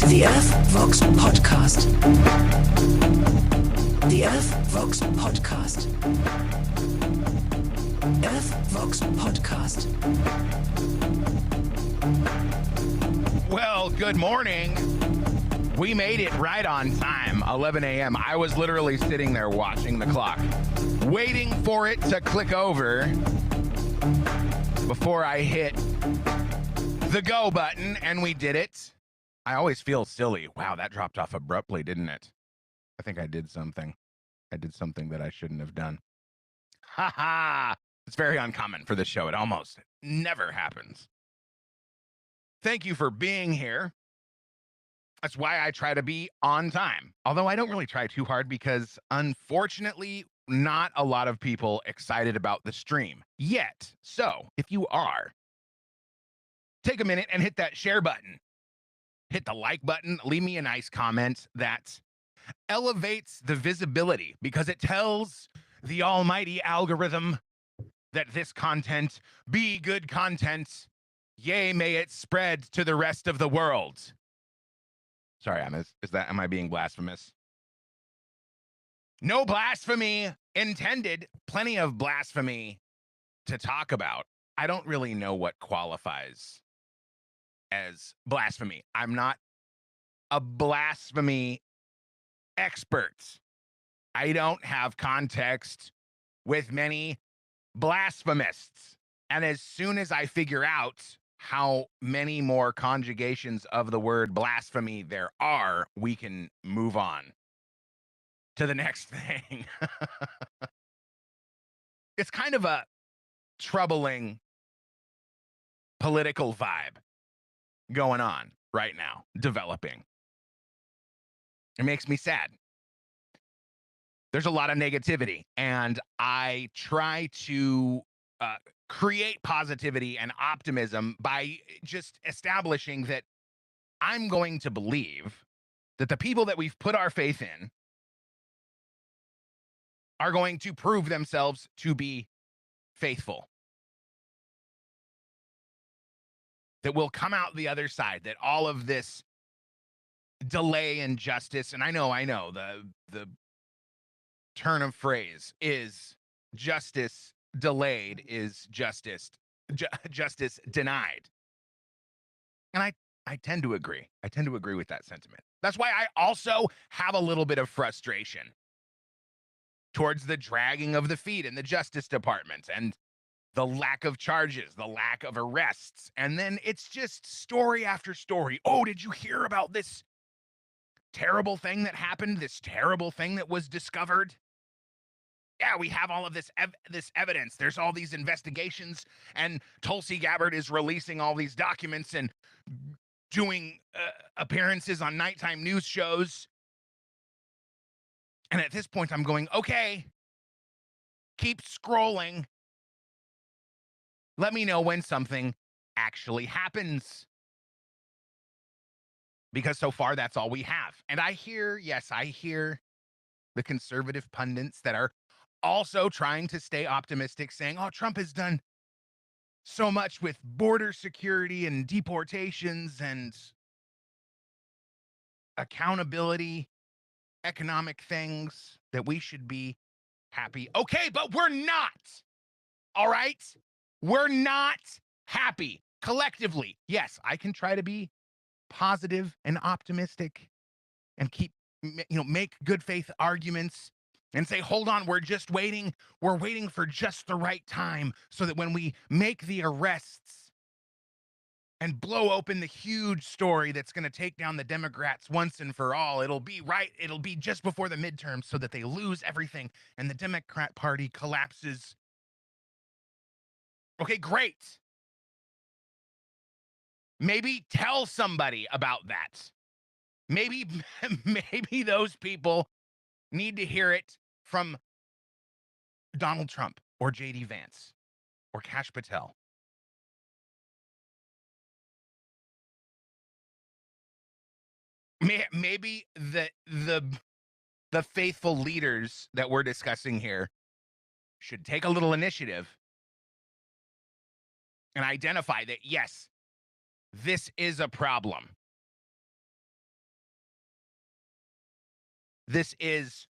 The earthvox podcast. The earthvox podcast. earthvox podcast. Well, good morning. We made it right on time, 11 a.m. I was literally sitting there watching the clock, waiting for it to click over before I hit the go button, and we did it. I always feel silly. Wow, that dropped off abruptly, didn't it? I think I did something. I did something that I shouldn't have done. Ha ha! It's very uncommon for this show. It almost never happens. Thank you for being here. That's why I try to be on time. Although I don't really try too hard because, unfortunately, not a lot of people excited about the stream yet. So, if you are, take a minute and hit that share button. Hit the like button. Leave me a nice comment that elevates the visibility because it tells the almighty algorithm that this content be good content. Yea, may it spread to the rest of the world. Sorry, am I being blasphemous? No blasphemy intended. Plenty of blasphemy to talk about. I don't really know what qualifies as blasphemy. I'm not a blasphemy expert. I don't have context with many blasphemists. And as soon as I figure out how many more conjugations of the word blasphemy there are, we can move on to the next thing. It's kind of a troubling political vibe going on right now, developing. It makes me sad. There's a lot of negativity, and I try to create positivity and optimism by just establishing that I'm going to believe that the people that we've put our faith in are going to prove themselves to be faithful. That we'll come out the other side, that all of this delay in justice, and I know the turn of phrase is justice delayed is justice denied. And I tend to agree. I tend to agree with that sentiment. That's why I also have a little bit of frustration towards the dragging of the feet in the Justice Department and the lack of charges, the lack of arrests. And then it's just story after story. Oh, did you hear about this terrible thing that happened? This terrible thing that was discovered? Yeah, we have all of this evidence. There's all these investigations, and Tulsi Gabbard is releasing all these documents and doing appearances on nighttime news shows. And at this point, I'm going, okay, keep scrolling. Let me know when something actually happens. Because so far, that's all we have. And I hear the conservative pundits that are also trying to stay optimistic, saying, oh, Trump has done so much with border security and deportations and accountability, economic things, that we should be happy. Okay, but we're not. All right? We're not happy collectively. Yes, I can try to be positive and optimistic and make good faith arguments and say, hold on, we're waiting for just the right time so that when we make the arrests and blow open the huge story that's going to take down the Democrats once and for all, it'll be just before the midterms so that they lose everything and the Democrat Party collapses. Okay, great. Maybe tell somebody about that. Maybe those people need to hear it from Donald Trump or J.D. Vance or Kash Patel. Maybe the faithful leaders that we're discussing here should take a little initiative and identify that, yes, this is a problem. This is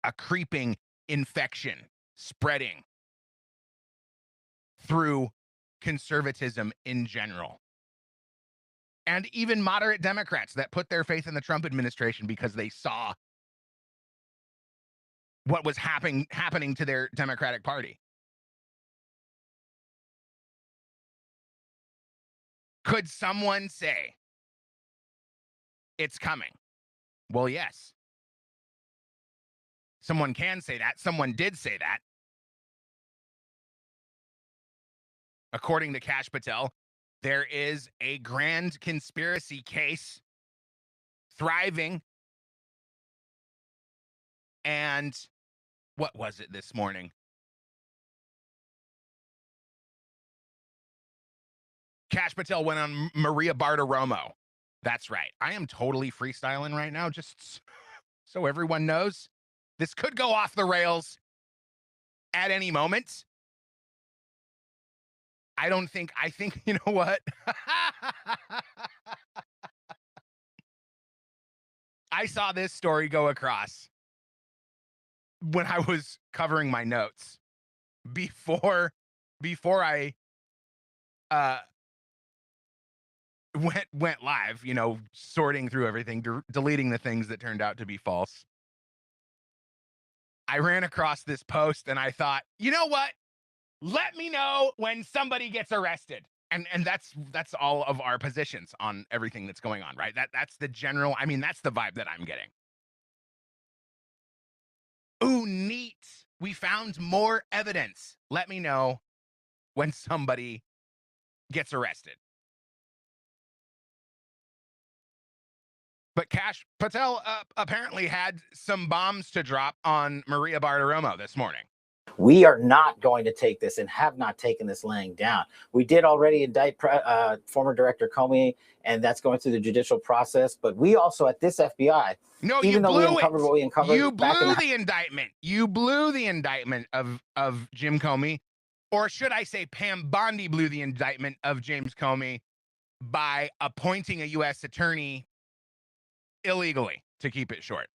a creeping infection spreading through conservatism in general. And even moderate Democrats that put their faith in the Trump administration because they saw what was happening to their Democratic Party. Could someone say it's coming? Well, yes. Someone can say that. Someone did say that. According to Kash Patel, there is a grand conspiracy case thriving. And what was it this morning? Kash Patel went on Maria Bartiromo. That's right. I am totally freestyling right now, just so everyone knows. This could go off the rails at any moment. I think, you know what? I saw this story go across when I was covering my notes before I went live, you know, sorting through everything, deleting the things that turned out to be false. I ran across this post and I thought, you know what? Let me know when somebody gets arrested. And that's all of our positions on everything that's going on, right? That's the general, I mean, that's the vibe that I'm getting. Ooh, neat. We found more evidence. Let me know when somebody gets arrested. But Kash Patel apparently had some bombs to drop on Maria Bartiromo this morning. We are not going to take this and have not taken this laying down. We did already indict former Director Comey, and that's going through the judicial process. But we also, at this FBI, no, even though we uncovered what we uncovered, you blew the indictment. You blew the indictment of Jim Comey, or should I say, Pam Bondi blew the indictment of James Comey by appointing a U.S. attorney illegally, to keep it short.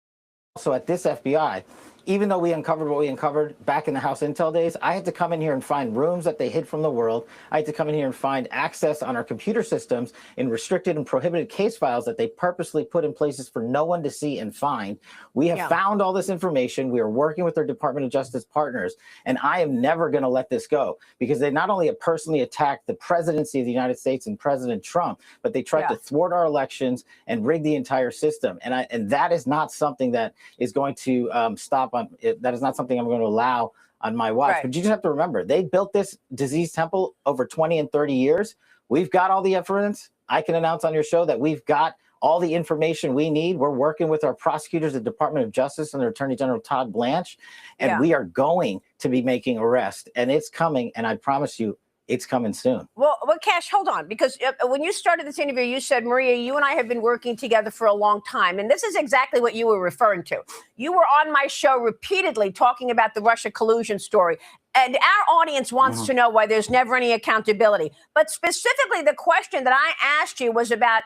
So at this FBI, even though we uncovered what we uncovered back in the House Intel days, I had to come in here and find rooms that they hid from the world. I had to come in here and find access on our computer systems in restricted and prohibited case files that they purposely put in places for no one to see and find. We have found all this information. We are working with our Department of Justice partners, and I am never going to let this go, because they not only have personally attacked the presidency of the United States and President Trump, but they tried to thwart our elections and rig the entire system. And that is not something that is going to stop on it. That is not something I'm going to allow on my watch. But you just have to remember, they built this disease temple over 20 and 30 years. We've got all the evidence. I can announce on your show that we've got all the information we need. We're working with our prosecutors at the Department of Justice and their Attorney General Todd Blanche, and we are going to be making arrests, and it's coming. And I promise you, it's coming soon. Well, Kash, hold on, because when you started this interview, you said, Maria, you and I have been working together for a long time. And this is exactly what you were referring to. You were on my show repeatedly talking about the Russia collusion story. And our audience wants to know why there's never any accountability. But specifically, the question that I asked you was about...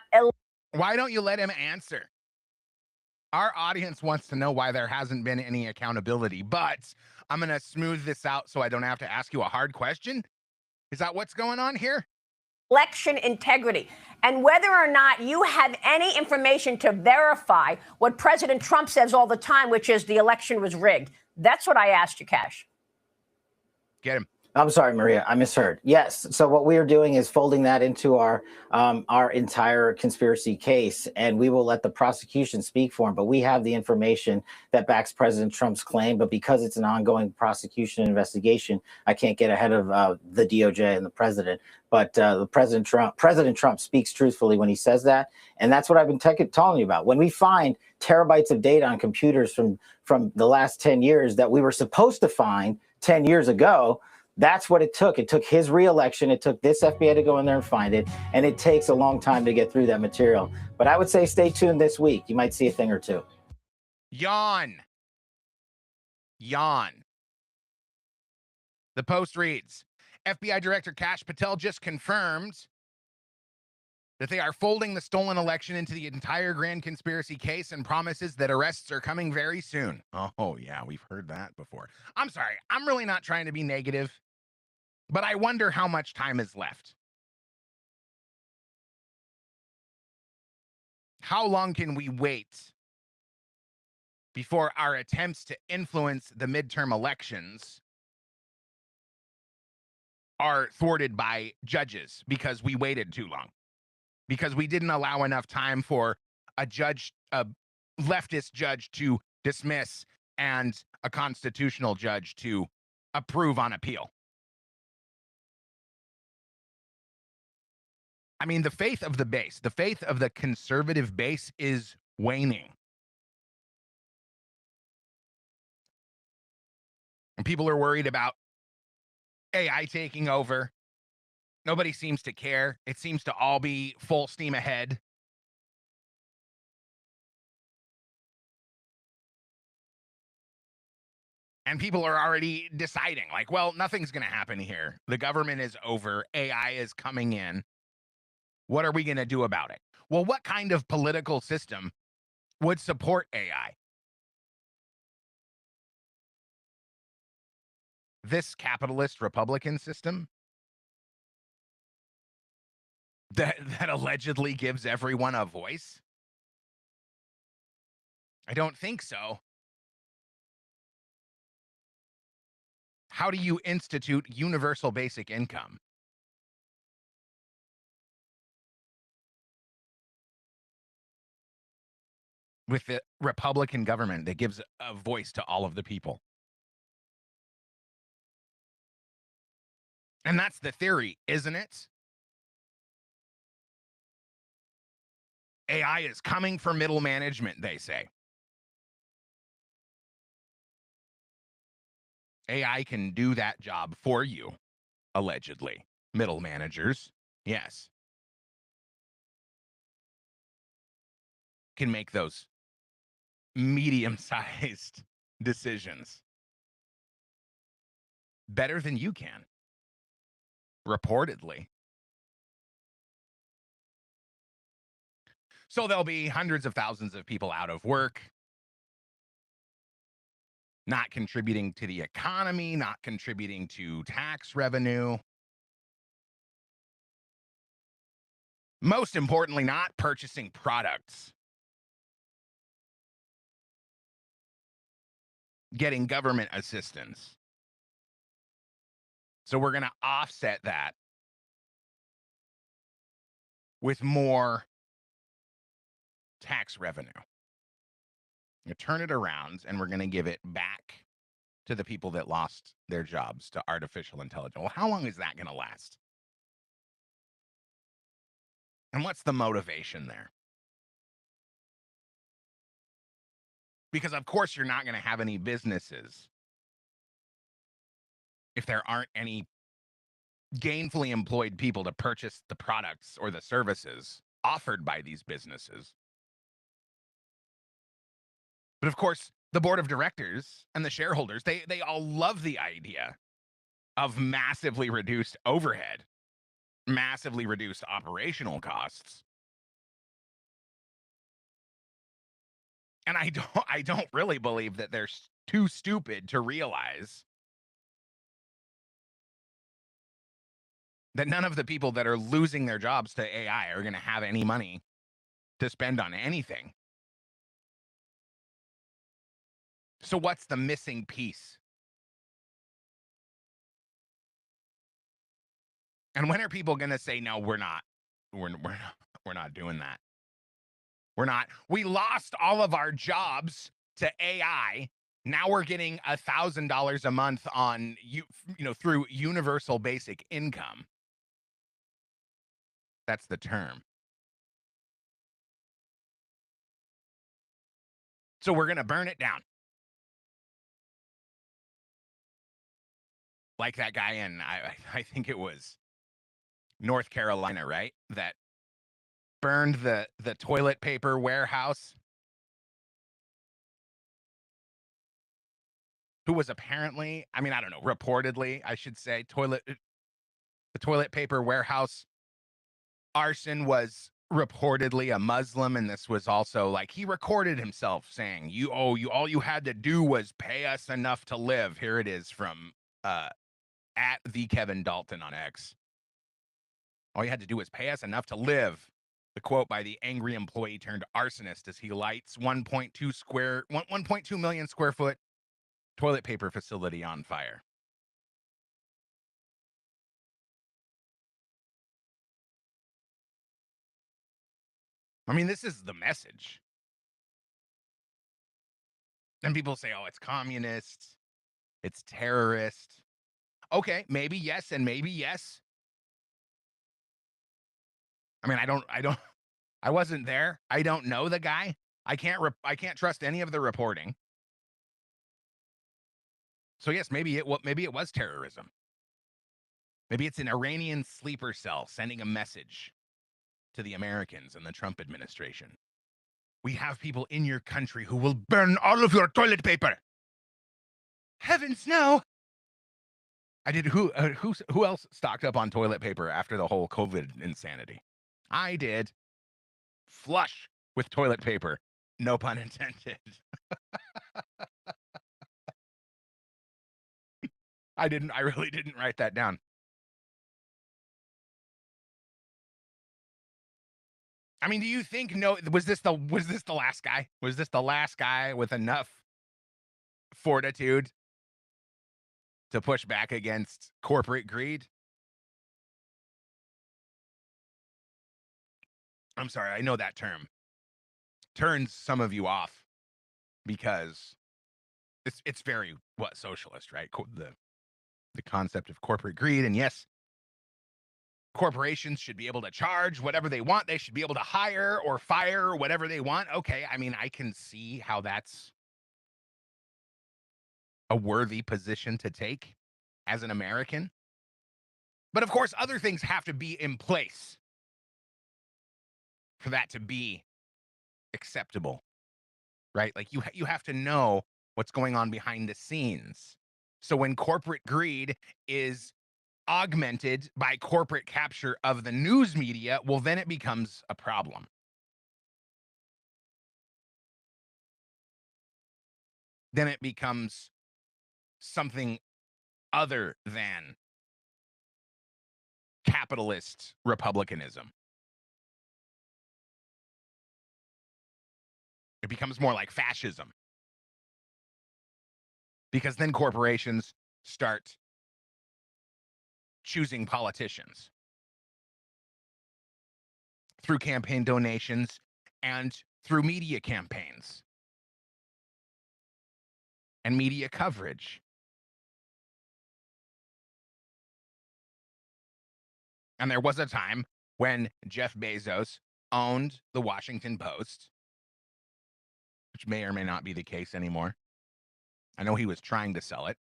Why don't you let him answer? Our audience wants to know why there hasn't been any accountability. But I'm going to smooth this out so I don't have to ask you a hard question. Is that what's going on here? Election integrity, and whether or not you have any information to verify what President Trump says all the time, which is the election was rigged. That's what I asked you, Kash. Get him. I'm sorry, Maria, I misheard. Yes. So what we are doing is folding that into our entire conspiracy case, and we will let the prosecution speak for him. But we have the information that backs President Trump's claim. But because it's an ongoing prosecution investigation, I can't get ahead of the DOJ and the president. But President Trump speaks truthfully when he says that, and that's what I've been telling you about. When we find terabytes of data on computers from the last 10 years that we were supposed to find 10 years ago. That's what it took. It took his reelection. It took this FBI to go in there and find it. And it takes a long time to get through that material. But I would say stay tuned this week. You might see a thing or two. Yawn. Yawn. The Post reads, FBI Director Kash Patel just confirmed that they are folding the stolen election into the entire grand conspiracy case and promises that arrests are coming very soon. Oh, yeah, we've heard that before. I'm sorry, I'm really not trying to be negative, but I wonder how much time is left. How long can we wait before our attempts to influence the midterm elections are thwarted by judges because we waited too long? Because we didn't allow enough time for a leftist judge to dismiss and a constitutional judge to approve on appeal. I mean, the faith of the base, the faith of the conservative base is waning. And people are worried about AI taking over. Nobody seems to care. It seems to all be full steam ahead. And people are already deciding, like, well, nothing's going to happen here. The government is over. AI is coming in. What are we going to do about it? Well, what kind of political system would support AI? This capitalist Republican system that allegedly gives everyone a voice? I don't think so. How do you institute universal basic income? With the Republican government that gives a voice to all of the people. And that's the theory, isn't it? AI is coming for middle management, they say. AI can do that job for you, allegedly. Middle managers, yes, can make those medium-sized decisions better than you can, reportedly. So there'll be hundreds of thousands of people out of work, not contributing to the economy, not contributing to tax revenue. Most importantly, not purchasing products. Getting government assistance. So we're going to offset that with more tax revenue. You turn it around and we're going to give it back to the people that lost their jobs to artificial intelligence. Well, how long is that going to last? And what's the motivation there? Because of course you're not going to have any businesses if there aren't any gainfully employed people to purchase the products or the services offered by these businesses. But of course, the board of directors and the shareholders, they all love the idea of massively reduced overhead, massively reduced operational costs. And I don't really believe that they're too stupid to realize that none of the people that are losing their jobs to AI are going to have any money to spend on anything. So what's the missing piece? And when are people going to say, no, we're not doing that. We're not. We lost all of our jobs to AI. Now we're getting $1,000 a month on through universal basic income. That's the term. So we're going to burn it down. Like that guy in, I think it was North Carolina, right? That burned the toilet paper warehouse. Who was apparently, I mean, I don't know, reportedly, I should say, the toilet paper warehouse arson was reportedly a Muslim, and this was also like he recorded himself saying, all you had to do was pay us enough to live." Here it is from at the Kevin Dalton on X. "All you had to do was pay us enough to live." The quote by the angry employee turned arsonist as he lights 1.2 million square foot toilet paper facility on fire. I mean, this is the message. And people say, "Oh, it's communist, it's terrorist." Okay, maybe yes, and maybe yes. I mean, I wasn't there. I don't know the guy. I can't trust any of the reporting. So yes, maybe it was terrorism. Maybe it's an Iranian sleeper cell sending a message to the Americans and the Trump administration. "We have people in your country who will burn all of your toilet paper." Heavens no. I did. Who else stocked up on toilet paper after the whole COVID insanity? I did. Flush with toilet paper. No pun intended. I really didn't write that down. I mean, do you think was this the last guy? Was this the last guy with enough fortitude to push back against corporate greed? I'm sorry, I know that term turns some of you off because it's very socialist, right? The concept of corporate greed, and yes, corporations should be able to charge whatever they want. They should be able to hire or fire whatever they want. Okay, I mean, I can see how that's a worthy position to take as an American. But of course, other things have to be in place for that to be acceptable, right? Like you have to know what's going on behind the scenes. So when corporate greed is augmented by corporate capture of the news media, well, then it becomes a problem. Then it becomes something other than capitalist republicanism. It becomes more like fascism. Because then corporations start choosing politicians through campaign donations and through media campaigns and media coverage. And there was a time when Jeff Bezos owned the Washington Post, which may or may not be the case anymore. I know he was trying to sell it.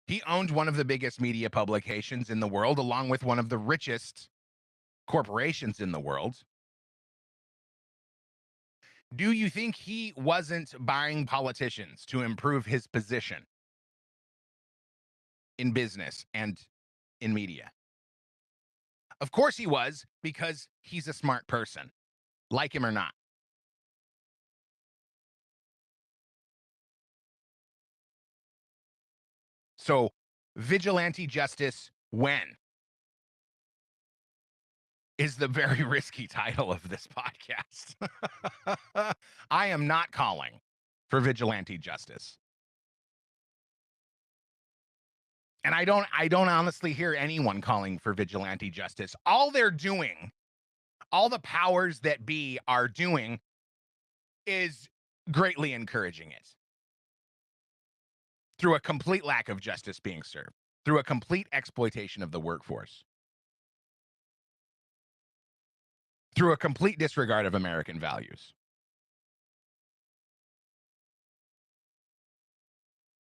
He owned one of the biggest media publications in the world, along with one of the richest corporations in the world. Do you think he wasn't buying politicians to improve his position in business and in media? Of course he was, because he's a smart person, like him or not. So, vigilante justice when is the very risky title of this podcast. I am not calling for vigilante justice. And I don't honestly hear anyone calling for vigilante justice. All they're doing, all the powers that be are doing, is greatly encouraging it through a complete lack of justice being served, through a complete exploitation of the workforce, through a complete disregard of American values.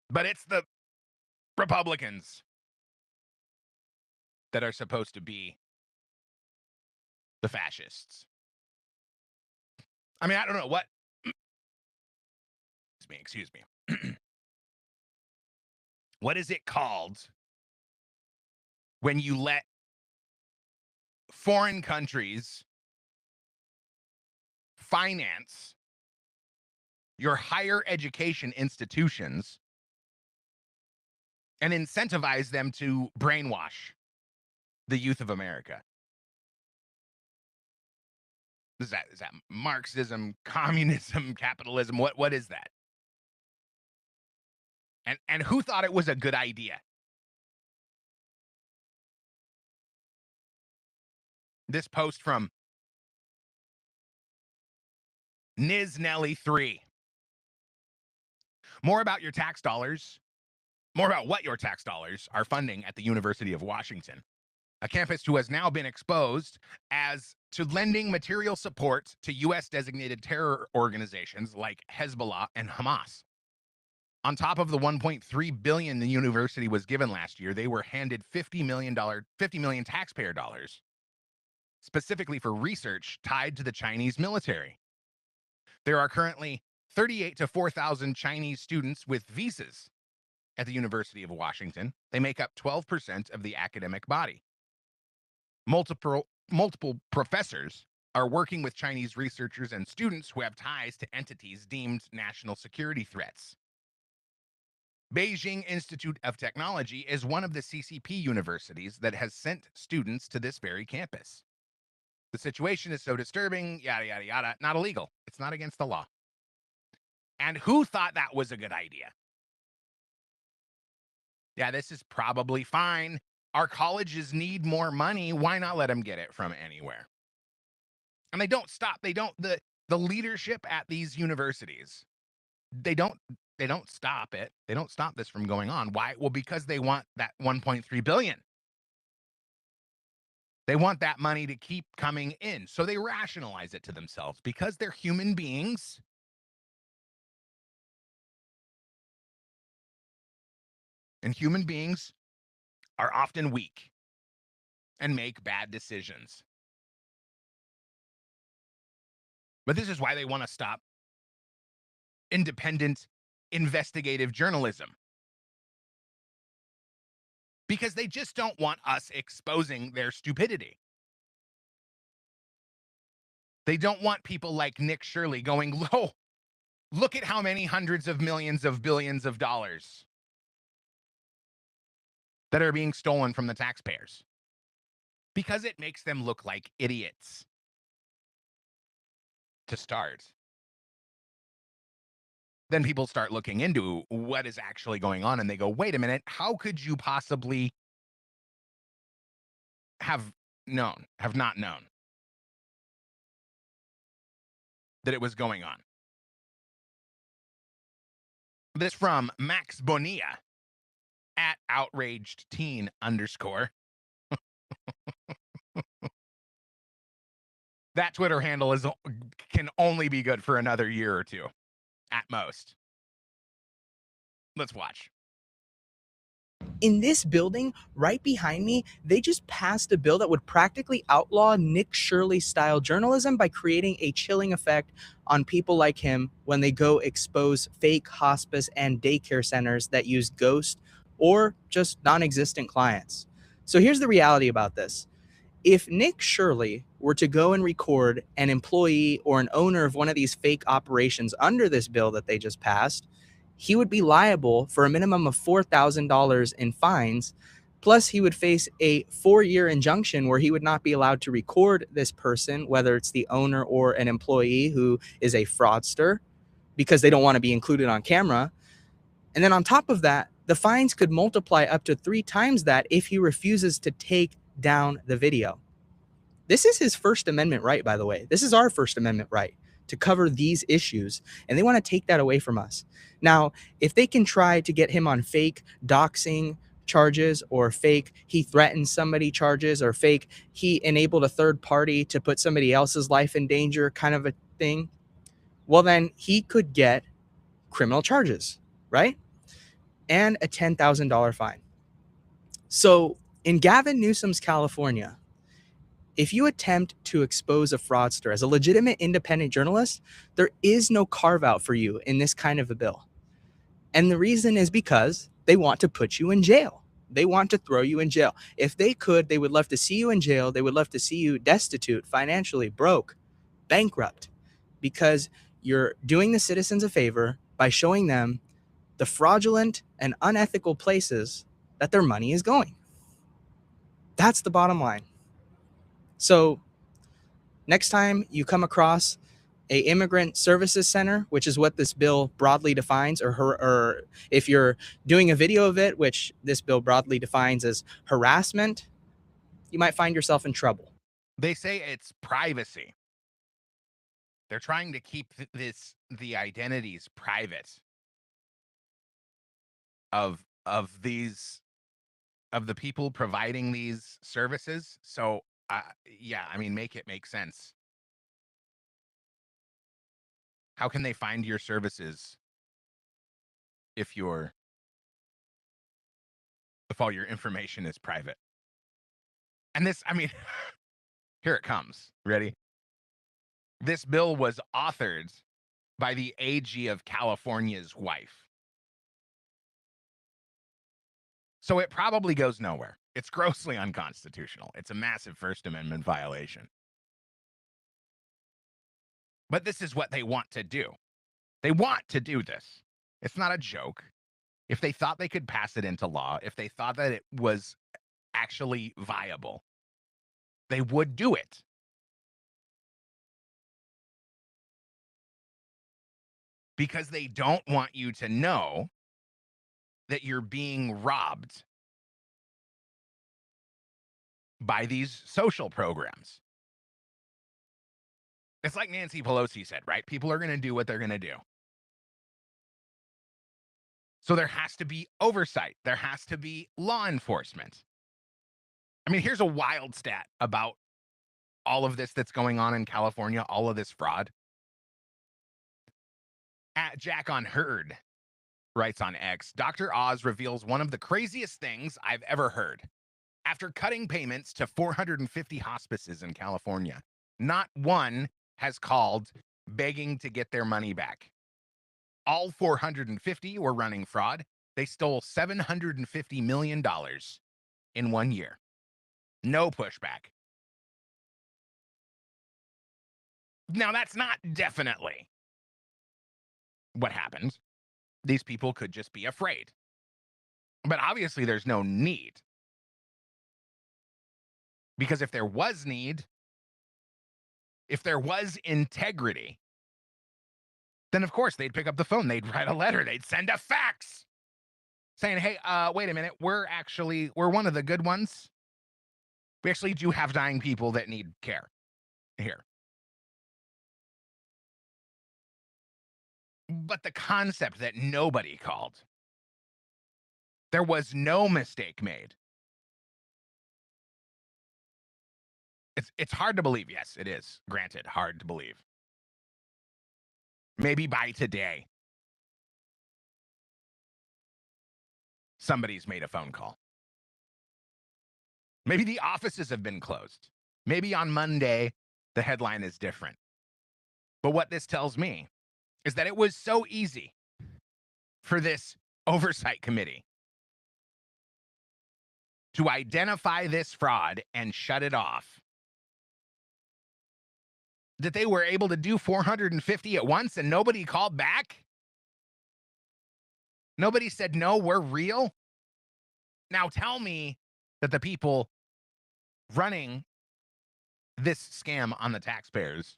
But it's the Republicans that are supposed to be the fascists. I mean, I don't know what. Excuse me. What is it called when you let foreign countries finance your higher education institutions and incentivize them to brainwash the youth of America. Is that Marxism, communism, capitalism? What is that? And who thought it was a good idea? This post from Niz Nelly 3. More about your tax dollars, more about what your tax dollars are funding at the University of Washington, a campus who has now been exposed as to lending material support to U.S. designated terror organizations like Hezbollah and Hamas. On top of the $1.3 billion the university was given last year, they were handed $50 million taxpayer dollars, specifically for research tied to the Chinese military. There are currently 38 to 4,000 Chinese students with visas at the University of Washington. They make up 12% of the academic body. Multiple professors are working with Chinese researchers and students who have ties to entities deemed national security threats. Beijing Institute of Technology is one of the CCP universities that has sent students to this very campus. The situation is so disturbing, yada, yada, yada, not illegal. It's not against the law. And who thought that was a good idea? Yeah, this is probably fine. Our colleges need more money. Why not let them get it from anywhere? And they don't stop. The leadership at these universities, they don't stop it. They don't stop this from going on. Why? Well, because they want that 1.3 billion. They want that money to keep coming in. So they rationalize it to themselves because they're human beings. And human beings are often weak and make bad decisions. But this is why they want to stop independent investigative journalism. Because they just don't want us exposing their stupidity. They don't want people like Nick Shirley going, oh, look at how many hundreds of millions of billions of dollars that are being stolen from the taxpayers. Because it makes them look like idiots. To start. Then people start looking into what is actually going on and they go, wait a minute, how could you possibly have not known that it was going on? This from Max Bonilla at outragedteen_. That Twitter handle can only be good for another year or two, at most. Let's watch. In this building, right behind me, they just passed a bill that would practically outlaw Nick Shirley-style journalism by creating a chilling effect on people like him when they go expose fake hospice and daycare centers that use ghost or just non-existent clients. So here's the reality about this. If Nick Shirley were to go and record an employee or an owner of one of these fake operations under this bill that they just passed, he would be liable for a minimum of $4,000 in fines. Plus, he would face a 4-year injunction where he would not be allowed to record this person, whether it's the owner or an employee who is a fraudster, because they don't want to be included on camera. And then on top of that, the fines could multiply up to 3 times that if he refuses to take down the video. This is his First Amendment right, by the way. This is our First Amendment right to cover these issues, and they want to take that away from us. Now, if they can try to get him on fake doxing charges or fake he threatened somebody charges or fake he enabled a third party to put somebody else's life in danger kind of a thing, well, then he could get criminal charges, right? And a $10,000 fine. So in Gavin Newsom's California, if you attempt to expose a fraudster as a legitimate independent journalist, there is no carve out for you in this kind of a bill. And the reason is because they want to put you in jail. They want to throw you in jail. If they could, they would love to see you in jail. They would love to see you destitute, financially broke, bankrupt, because you're doing the citizens a favor by showing them the fraudulent and unethical places that their money is going. That's the bottom line. So next time you come across a immigrant services center, which is what this bill broadly defines, or if you're doing a video of it, which this bill broadly defines as harassment, you might find yourself in trouble. They say it's privacy. They're trying to keep the identities private of the people providing these services. So yeah, I mean, make it make sense. How can they find your services if all your information is private? And this, I mean, here it comes. Ready? This bill was authored by the AG of California's wife. So it probably goes nowhere. It's grossly unconstitutional. It's a massive First Amendment violation. But this is what they want to do. They want to do this. It's not a joke. If they thought they could pass it into law, if they thought that it was actually viable, they would do it. Because they don't want you to know that you're being robbed by these social programs. It's like Nancy Pelosi said, right? People are going to do what they're going to do. So there has to be oversight. There has to be law enforcement. I mean, here's a wild stat about all of this that's going on in California, all of this fraud. At Jack on Herd writes on X, Dr. Oz reveals one of the craziest things I've ever heard. After cutting payments to 450 hospices in California, not one has called begging to get their money back. All 450 were running fraud. They stole $750 million in 1 year. No pushback. Now, that's not definitely what happened. These people could just be afraid. But obviously, there's no need. Because if there was need, if there was integrity, then of course they'd pick up the phone, they'd write a letter, they'd send a fax saying, hey, wait a minute, we're one of the good ones. We actually do have dying people that need care here. But the concept that nobody called, there was no mistake made. It's hard to believe. Yes, it is. Granted, hard to believe. Maybe by today, somebody's made a phone call. Maybe the offices have been closed. Maybe on Monday, the headline is different. But what this tells me is that it was so easy for this oversight committee to identify this fraud and shut it off, that they were able to do 450 at once and nobody called back? Nobody said, no, we're real? Now tell me that the people running this scam on the taxpayers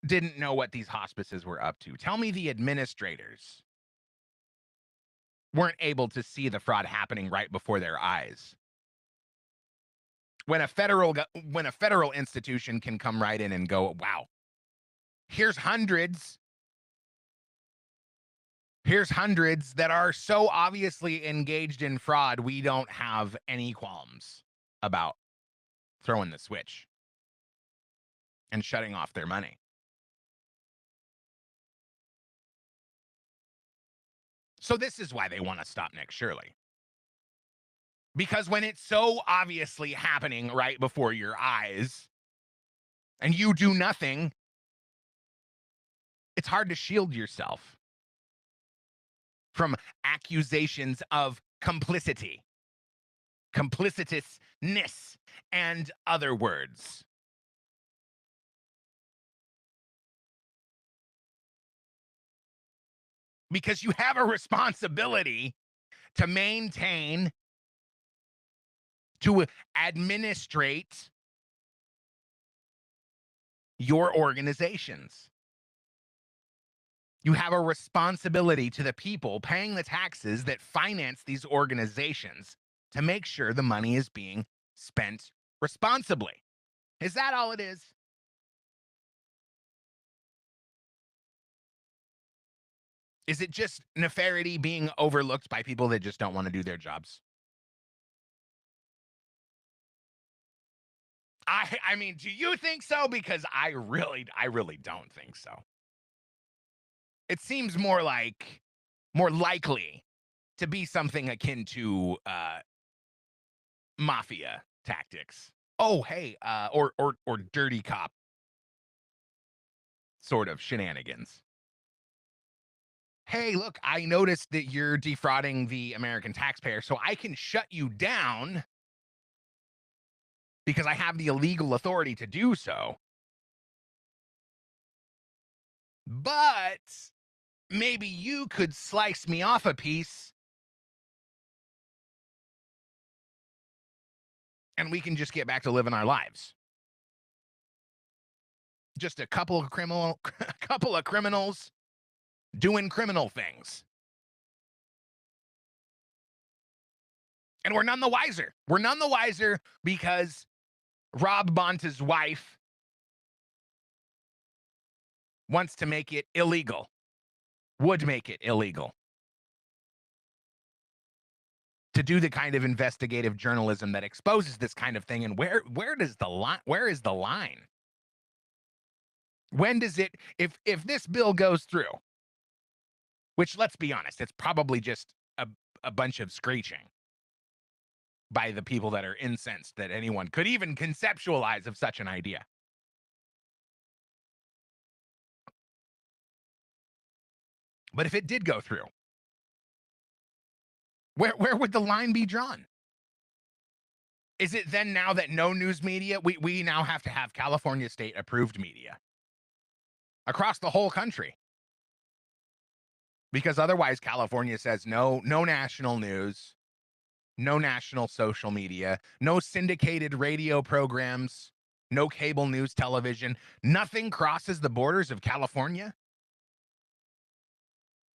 didn't know what these hospices were up to. Tell me the administrators weren't able to see the fraud happening right before their eyes. When a federal institution can come right in and go, wow, here's hundreds that are so obviously engaged in fraud, we don't have any qualms about throwing the switch and shutting off their money. So this is why they want to stop Nick Shirley. Because when it's so obviously happening right before your eyes and you do nothing, it's hard to shield yourself from accusations of complicity. complicitousness, and other words. Because you have a responsibility to maintain, to administrate your organizations. You have a responsibility to the people paying the taxes that finance these organizations to make sure the money is being spent responsibly. Is that all it is? Is it just nefariety being overlooked by people that just don't want to do their jobs? I mean, do you think so? Because I really don't think so. It seems more likely to be something akin to mafia tactics. Oh, hey, or dirty cop sort of shenanigans. Hey, look, I noticed that you're defrauding the American taxpayer, so I can shut you down because I have the illegal authority to do so. But maybe you could slice me off a piece and we can just get back to living our lives. Just a couple of criminals doing criminal things. And we're none the wiser. We're none the wiser because Rob Bonta's wife wants to make it illegal, would make it illegal to do the kind of investigative journalism that exposes this kind of thing. And where is the line? When does it, if this bill goes through, which, let's be honest, it's probably just a bunch of screeching by the people that are incensed that anyone could even conceptualize of such an idea. But if it did go through, where would the line be drawn? Is it then now that no news media, we now have to have California state approved media across the whole country? Because otherwise California says no national news, no national social media, no syndicated radio programs, no cable news television. Nothing crosses the borders of California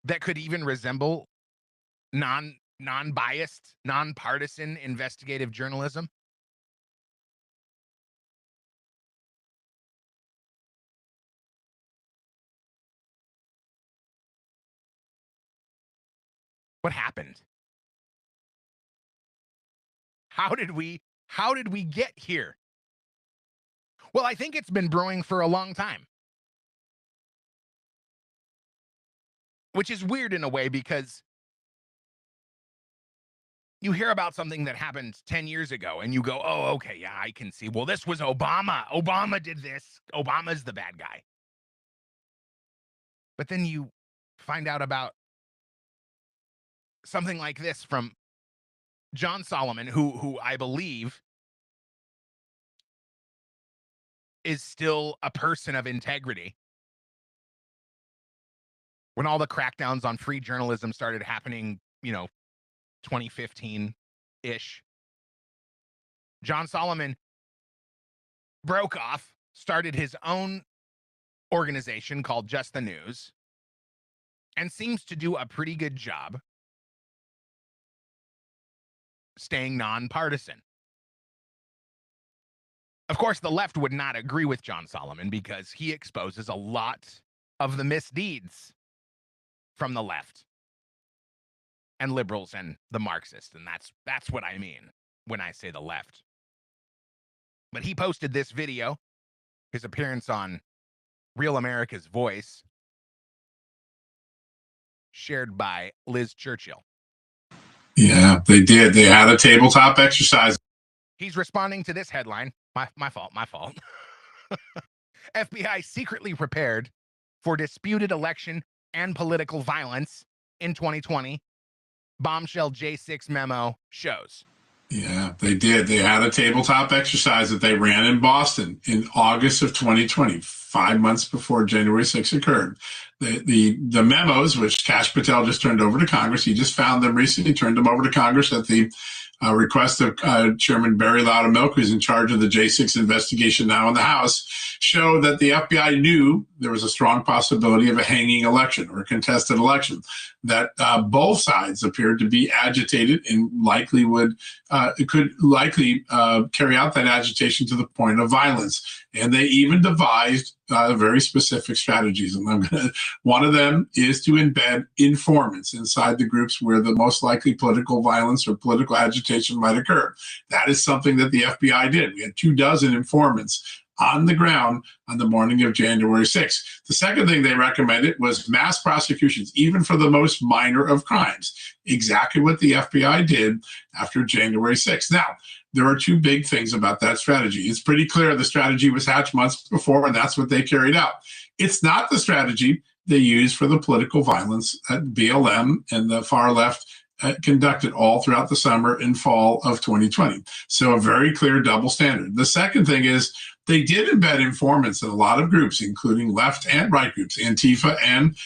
that could even resemble non-biased, nonpartisan investigative journalism. What happened? How did we get here? Well, I think it's been brewing for a long time. Which is weird in a way because you hear about something that happened 10 years ago and you go, oh, okay, yeah, I can see. Well, this was Obama. Obama did this. Obama's the bad guy. But then you find out about something like this from John Solomon, who I believe is still a person of integrity. When all the crackdowns on free journalism started happening, 2015-ish, John Solomon broke off, started his own organization called Just the News, and seems to do a pretty good job staying nonpartisan. Of course, the left would not agree with John Solomon because he exposes a lot of the misdeeds from the left and liberals and the Marxists, and that's what I mean when I say the left. But he posted this video, his appearance on Real America's Voice, shared by Liz Churchill. Yeah, they did. They had a tabletop exercise. He's responding to this headline. My fault. FBI secretly prepared for disputed election and political violence in 2020. Bombshell J6 memo shows. Yeah, they did. They had a tabletop exercise that they ran in Boston in August of 2020, 5 months before January 6th occurred. The memos, which Kash Patel just turned over to Congress, he just found them recently, turned them over to Congress at the request of Chairman Barry Loudermilk, who's in charge of the J6 investigation now in the House, show that the FBI knew there was a strong possibility of a hanging election or a contested election, that both sides appeared to be agitated and likely could likely carry out that agitation to the point of violence. And they even devised very specific strategies. And one of them is to embed informants inside the groups where the most likely political violence or political agitation might occur. That is something that the FBI did. We had 24 informants on the ground on the morning of January 6th. The second thing they recommended was mass prosecutions, even for the most minor of crimes. Exactly what the FBI did after January 6th. Now, there are two big things about that strategy. It's pretty clear the strategy was hatched months before, and that's what they carried out. It's not the strategy they used for the political violence that BLM and the far left conducted all throughout the summer and fall of 2020. So a very clear double standard. The second thing is they did embed informants in a lot of groups, including left and right groups, Antifa and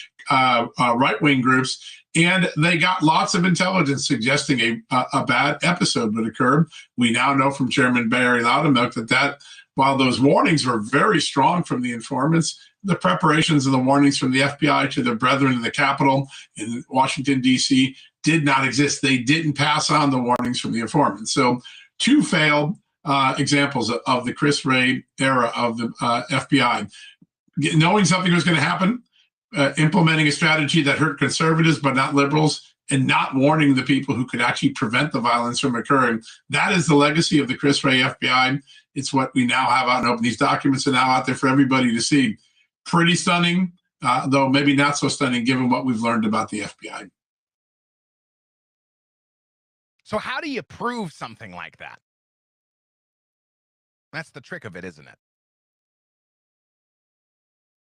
right-wing groups. And they got lots of intelligence suggesting a bad episode would occur. We now know from Chairman Barry Loudermilk that while those warnings were very strong from the informants, the preparations and the warnings from the FBI to their brethren in the Capitol in Washington, D.C. did not exist. They didn't pass on the warnings from the informants. So two failed examples of the Chris Wray era of the FBI. Knowing something was going to happen, implementing a strategy that hurt conservatives but not liberals, and not warning the people who could actually prevent the violence from occurring. That is the legacy of the Chris Wray FBI. It's what we now have out in open. These documents are now out there for everybody to see. Pretty stunning, though maybe not so stunning given what we've learned about the FBI. So how do you prove something like that? That's the trick of it, isn't it?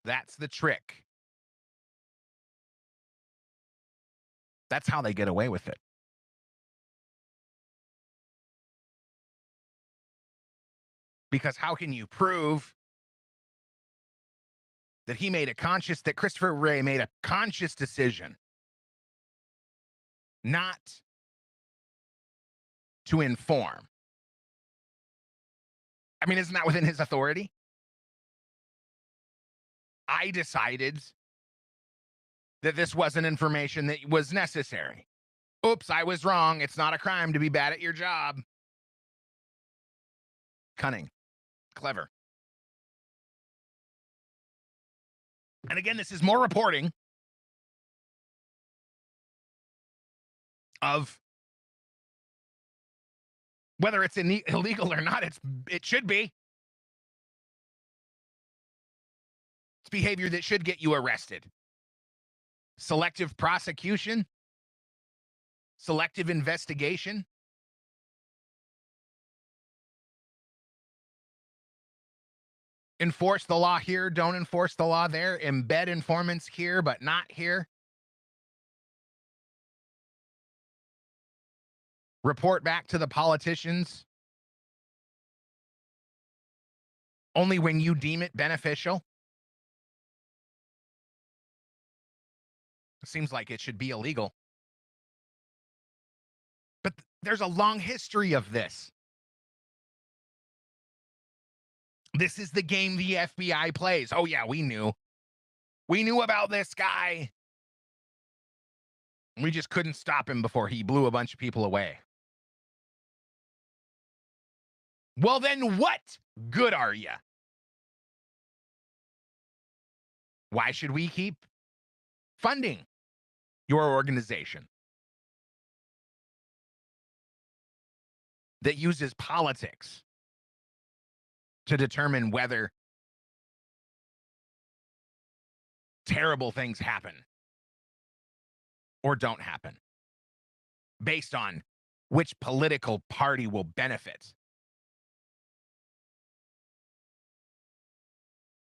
That's the trick. That's how they get away with it. Because how can you prove that that Christopher Wray made a conscious decision not to inform? I mean, isn't that within his authority? I decided that this wasn't information that was necessary. Oops, I was wrong. It's not a crime to be bad at your job. Cunning. Clever. And again, this is more reporting of whether it's illegal or not. It should be. It's behavior that should get you arrested. Selective prosecution, selective investigation. Enforce the law here, don't enforce the law there. Embed informants here, but not here. Report back to the politicians only when you deem it beneficial. It seems like it should be illegal. But there's a long history of this. This is the game the FBI plays. Oh, yeah, we knew. We knew about this guy. We just couldn't stop him before he blew a bunch of people away. Well, then what good are you? Why should we keep funding your organization that uses politics to determine whether terrible things happen or don't happen based on which political party will benefit?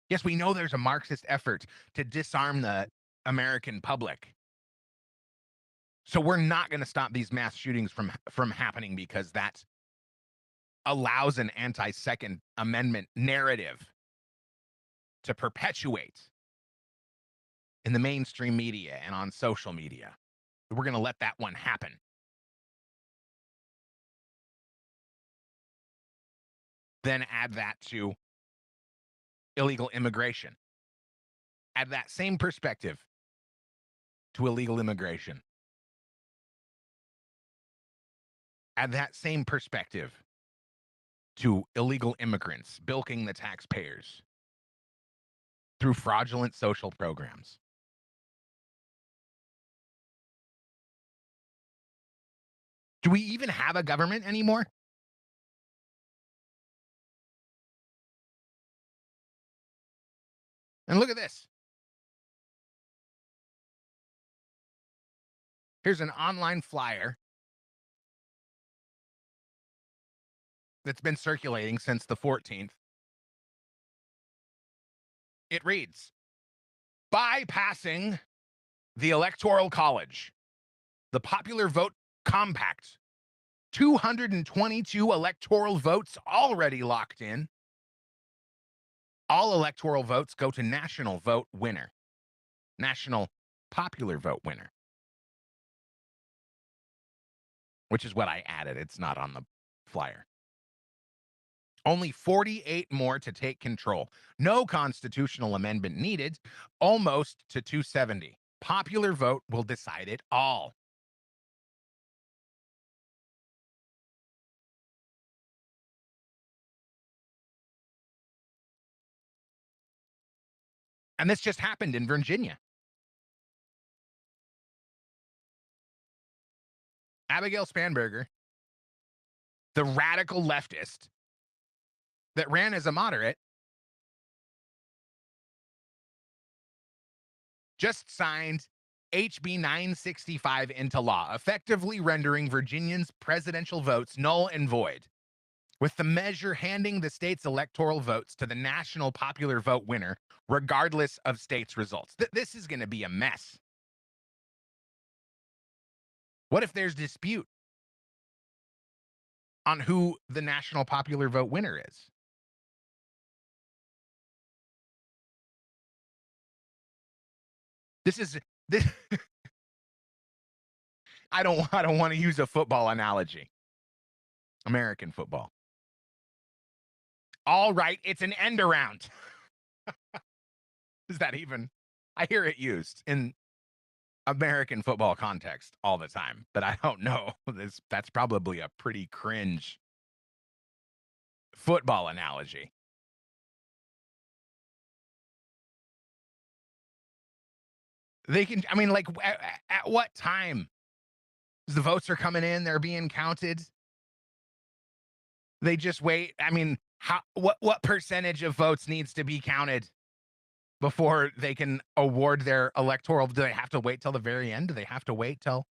Yes, we know there's a Marxist effort to disarm the American public. So we're not going to stop these mass shootings from happening because that's allows an anti-Second Amendment narrative to perpetuate in the mainstream media and on social media. We're going to let that one happen. Then add that to illegal immigration. Add that same perspective to illegal immigration. Add that same perspective to illegal immigrants bilking the taxpayers through fraudulent social programs. Do we even have a government anymore? And look at this. Here's an online flyer that's been circulating since the 14th. It reads, bypassing the Electoral College, the Popular Vote Compact, 222 electoral votes already locked in. All electoral votes go to national vote winner, national popular vote winner, which is what I added. It's not on the flyer. Only 48 more to take control. No constitutional amendment needed, almost to 270. Popular vote will decide it all. And this just happened in Virginia. Abigail Spanberger, the radical leftist that ran as a moderate, just signed HB 965 into law, effectively rendering Virginians' presidential votes null and void, with the measure handing the state's electoral votes to the national popular vote winner, regardless of states' results. This is going to be a mess. What if there's dispute on who the national popular vote winner is? This. I don't want to use a football analogy. American football. All right, it's an end around. Is that even? I hear it used in American football context all the time, but I don't know. That's probably a pretty cringe football analogy. They can, I mean, like, at what time? The votes are coming in, they're being counted. They just wait. I mean, what percentage of votes needs to be counted before they can award their electoral? Do they have to wait till the very end? Do they have to wait till?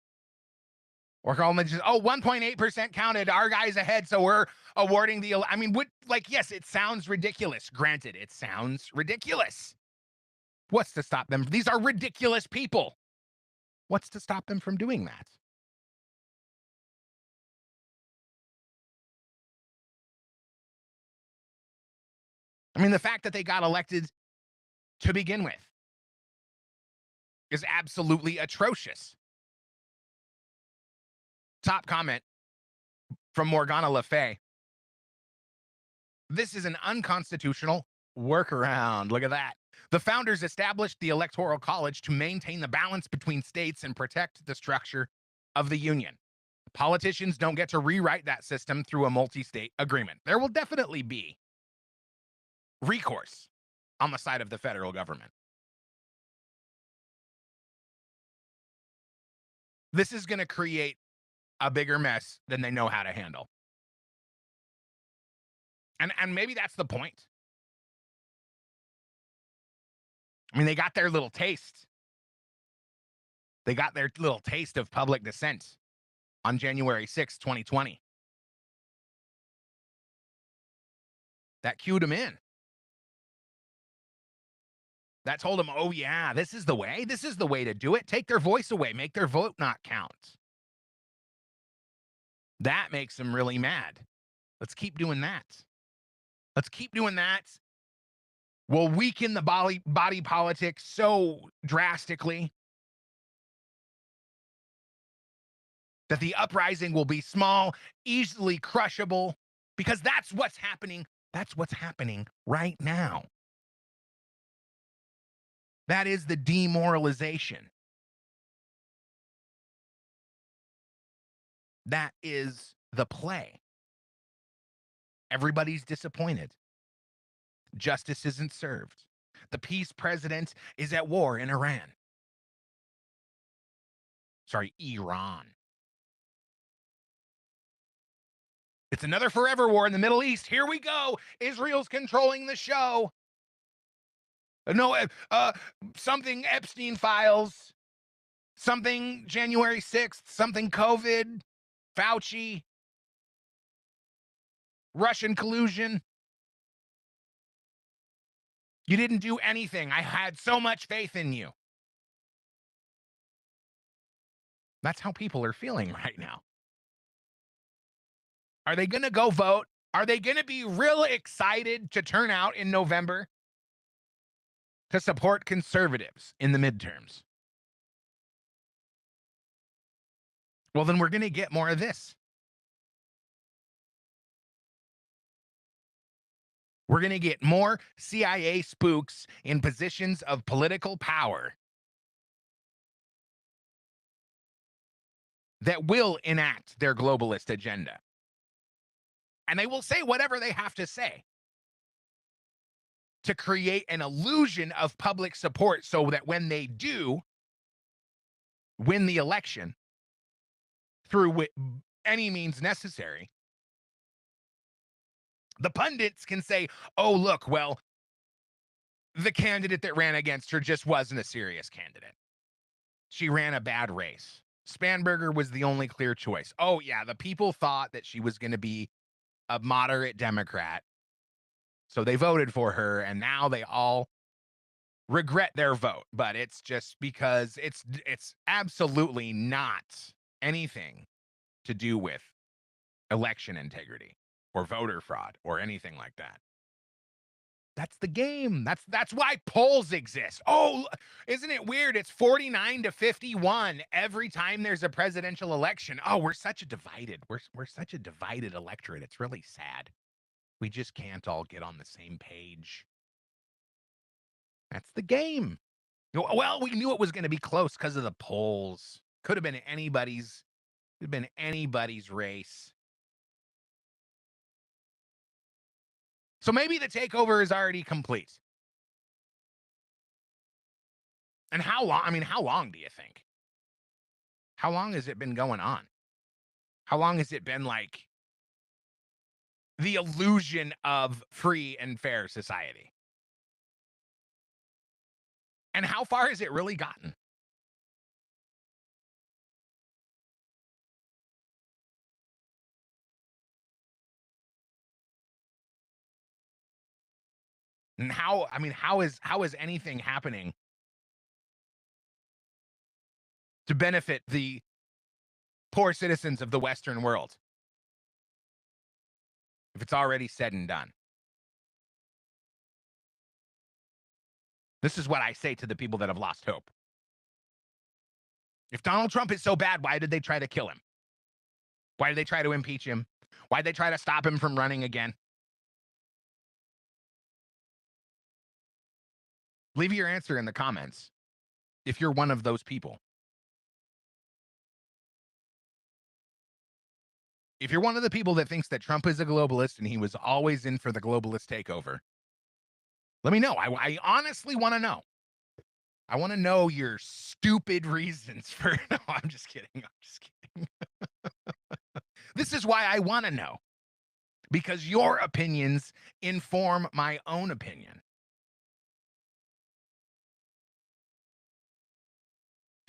Or can they just, 1.8% counted, our guy's ahead, so we're awarding the, I mean, yes, it sounds ridiculous. Granted, it sounds ridiculous. What's to stop them? These are ridiculous people. What's to stop them from doing that? I mean, the fact that they got elected to begin with is absolutely atrocious. Top comment from Morgana Le Fay. This is an unconstitutional workaround. Look at that. The founders established the Electoral College to maintain the balance between states and protect the structure of the Union. Politicians don't get to rewrite that system through a multi-state agreement. There will definitely be recourse on the side of the federal government. This is going to create a bigger mess than they know how to handle. And maybe that's the point. I mean, they got their little taste. They got their little taste of public dissent on January 6, 2020. That cued them in. That told them, oh, yeah, this is the way. This is the way to do it. Take their voice away. Make their vote not count. That makes them really mad. Let's keep doing that. Let's keep doing that. We'll weaken the body politics so drastically that the uprising will be small, easily crushable, because that's what's happening. That's what's happening right now. That is the demoralization. That is the play. Everybody's disappointed. Justice isn't served. The peace president is at war in Iran. Sorry, Iran. It's another forever war in the Middle East. Here we go. Israel's controlling the show. No, something Epstein files, something January 6th, something COVID, Fauci, Russian collusion. You didn't do anything. I had so much faith in you. That's how people are feeling right now. Are they going to go vote? Are they going to be real excited to turn out in November to support conservatives in the midterms? Well, then we're going to get more of this. We're going to get more CIA spooks in positions of political power that will enact their globalist agenda. And they will say whatever they have to say to create an illusion of public support so that when they do win the election through any means necessary, the pundits can say, oh, look, well, the candidate that ran against her just wasn't a serious candidate. She ran a bad race. Spanberger was the only clear choice. Oh, yeah, the people thought that she was going to be a moderate Democrat, so they voted for her, and now they all regret their vote. But it's just because it's absolutely not anything to do with election integrity or voter fraud or anything like that. That's the game. That's why polls exist. Oh, isn't it weird? It's 49-51 every time there's a presidential election. Oh, we're such a divided electorate. It's really sad. We just can't all get on the same page. That's the game. Well, we knew it was going to be close because of the polls. Could have been anybody's race. So maybe the takeover is already complete. And how long? I mean, how long do you think? How long has it been going on? How long has it been like the illusion of free and fair society? And how far has it really gotten? And how is anything happening to benefit the poor citizens of the Western world if it's already said and done? This is what I say to the people that have lost hope. If Donald Trump is so bad, why did they try to kill him? Why did they try to impeach him? Why did they try to stop him from running again? Leave your answer in the comments if you're one of those people. If you're one of the people that thinks that Trump is a globalist and he was always in for the globalist takeover, let me know. I honestly want to know. I want to know your stupid reasons for... No, I'm just kidding. This is why I want to know. Because your opinions inform my own opinion.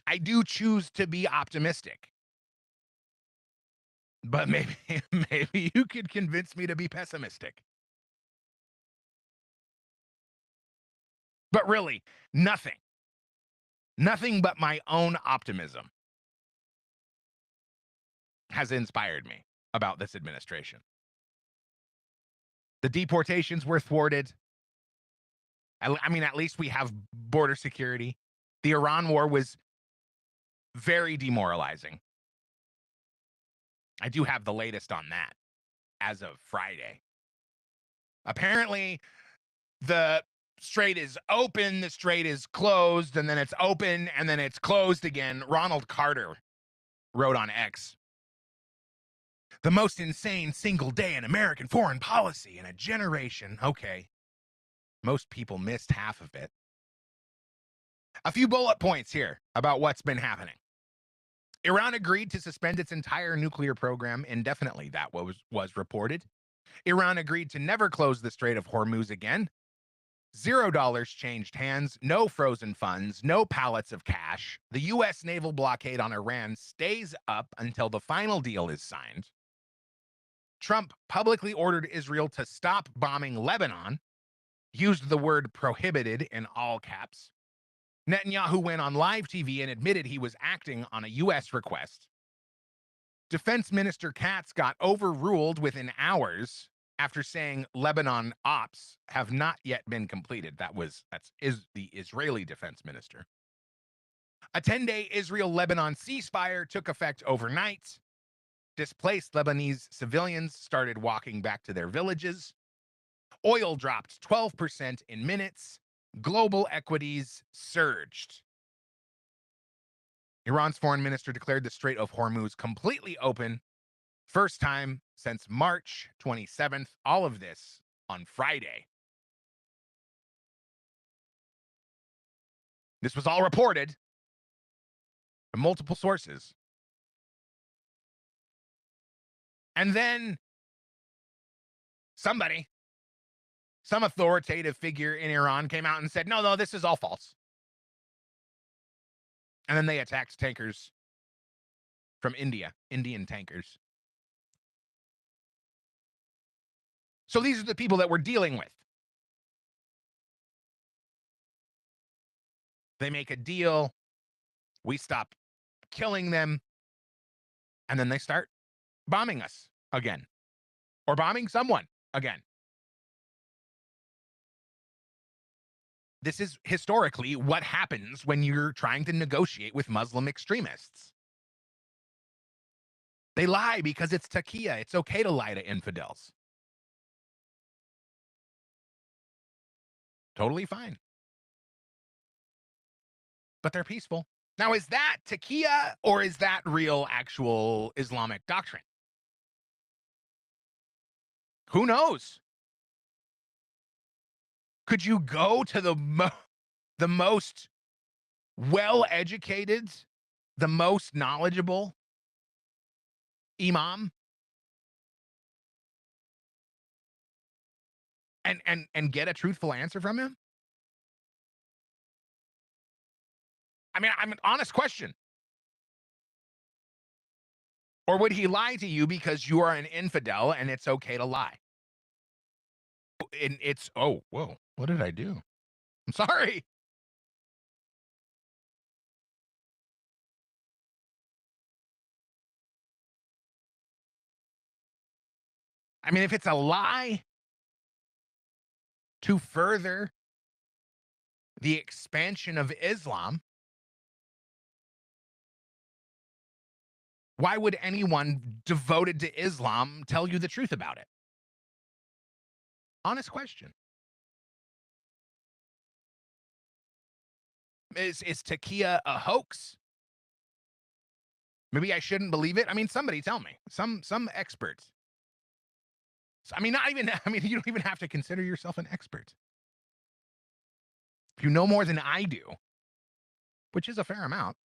I do choose to be optimistic. But maybe you could convince me to be pessimistic. But really, nothing but my own optimism has inspired me about this administration. The deportations were thwarted. I mean, at least we have border security. The Iran war was very demoralizing. I do have the latest on that as of Friday. Apparently, the strait is open, the strait is closed, and then it's open, and then it's closed again. Ronald Carter wrote on X, "The most insane single day in American foreign policy in a generation." Okay. Most people missed half of it. A few bullet points here about what's been happening. Iran agreed to suspend its entire nuclear program indefinitely. That was reported. Iran agreed to never close the Strait of Hormuz again. $0 changed hands, no frozen funds, no pallets of cash. The U.S. naval blockade on Iran stays up until the final deal is signed. Trump publicly ordered Israel to stop bombing Lebanon, used the word prohibited in all caps. Netanyahu went on live TV and admitted he was acting on a U.S. request. Defense Minister Katz got overruled within hours after saying Lebanon ops have not yet been completed. That's the Israeli defense minister. A 10-day Israel-Lebanon ceasefire took effect overnight. Displaced Lebanese civilians started walking back to their villages. Oil dropped 12% in minutes. Global equities surged. Iran's foreign minister declared the Strait of Hormuz completely open. First time since March 27th. All of this on Friday. This was all reported from multiple sources. And then somebody, some authoritative figure in Iran came out and said, no, this is all false. And then they attacked tankers from India, Indian tankers. So these are the people that we're dealing with. They make a deal. We stop killing them. And then they start bombing us again. Or bombing someone again. This is historically what happens when you're trying to negotiate with Muslim extremists. They lie because it's taqiyya. It's okay to lie to infidels. Totally fine. But they're peaceful. Now, is that taqiyya or is that real, actual Islamic doctrine? Who knows? Could you go to the most well-educated, the most knowledgeable imam and get a truthful answer from him? I mean, I'm an honest question. Or would he lie to you because you are an infidel and it's okay to lie? And it's, oh, whoa, what did I do? I'm sorry. I mean, if it's a lie to further the expansion of Islam, why would anyone devoted to Islam tell you the truth about it? Honest question. Is taqiyya a hoax? Maybe I shouldn't believe it. I mean, somebody tell me. Some experts. I mean, you don't even have to consider yourself an expert. If you know more than I do, which is a fair amount.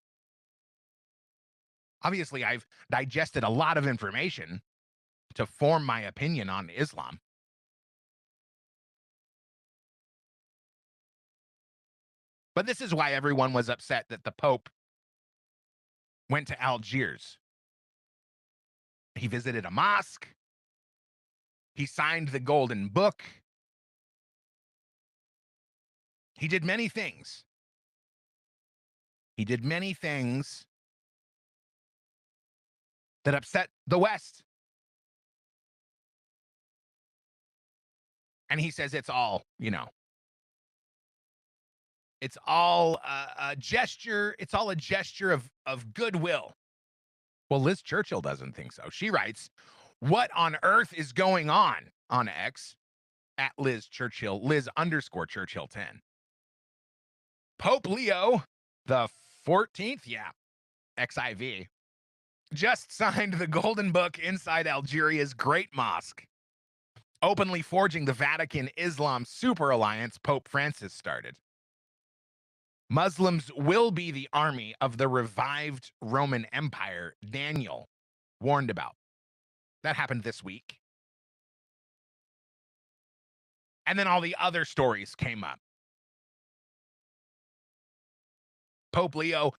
Obviously, I've digested a lot of information to form my opinion on Islam. But this is why everyone was upset that the Pope went to Algiers. He visited a mosque. He signed the Golden Book. He did many things. He did many things that upset the West. And he says it's all, it's all a gesture. It's all a gesture of goodwill. Well, Liz Churchill doesn't think so. She writes, "What on earth is going on X at Liz Churchill, Liz_Churchill 10. Pope Leo the 14th, yeah, XIV, just signed the Golden Book inside Algeria's Great Mosque, openly forging the Vatican Islam super alliance Pope Francis started. Muslims will be the army of the revived Roman Empire Daniel warned about." That happened this week. And then all the other stories came up. Pope Leo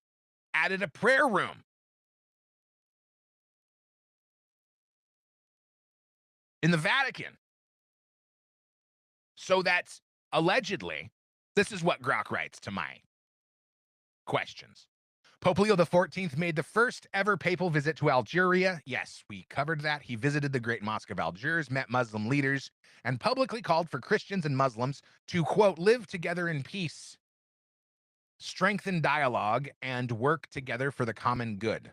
added a prayer room in the Vatican. So that's allegedly, this is what Grok writes to my questions. Pope Leo XIV made the first ever papal visit to Algeria. Yes, we covered that. He visited the Great Mosque of Algiers, met Muslim leaders, and publicly called for Christians and Muslims to, quote, live together in peace, strengthen dialogue, and work together for the common good.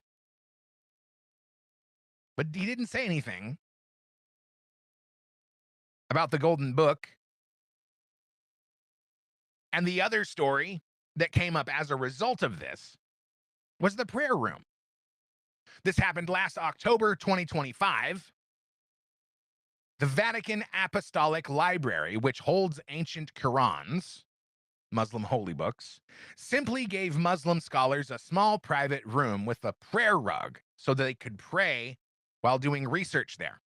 But he didn't say anything about the Golden Book. And the other story that came up as a result of this was the prayer room. This happened last October 2025. The Vatican Apostolic Library, which holds ancient Qurans, Muslim holy books, simply gave Muslim scholars a small private room with a prayer rug so that they could pray while doing research there.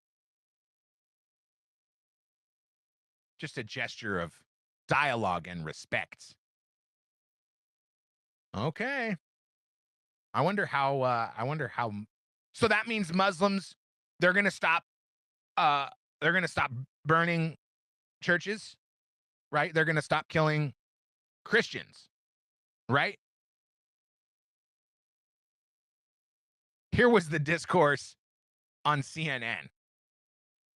Just a gesture of dialogue and respect. Okay. I wonder how. So that means Muslims, they're going to stop burning churches, right? They're going to stop killing Christians, right? Here was the discourse on CNN.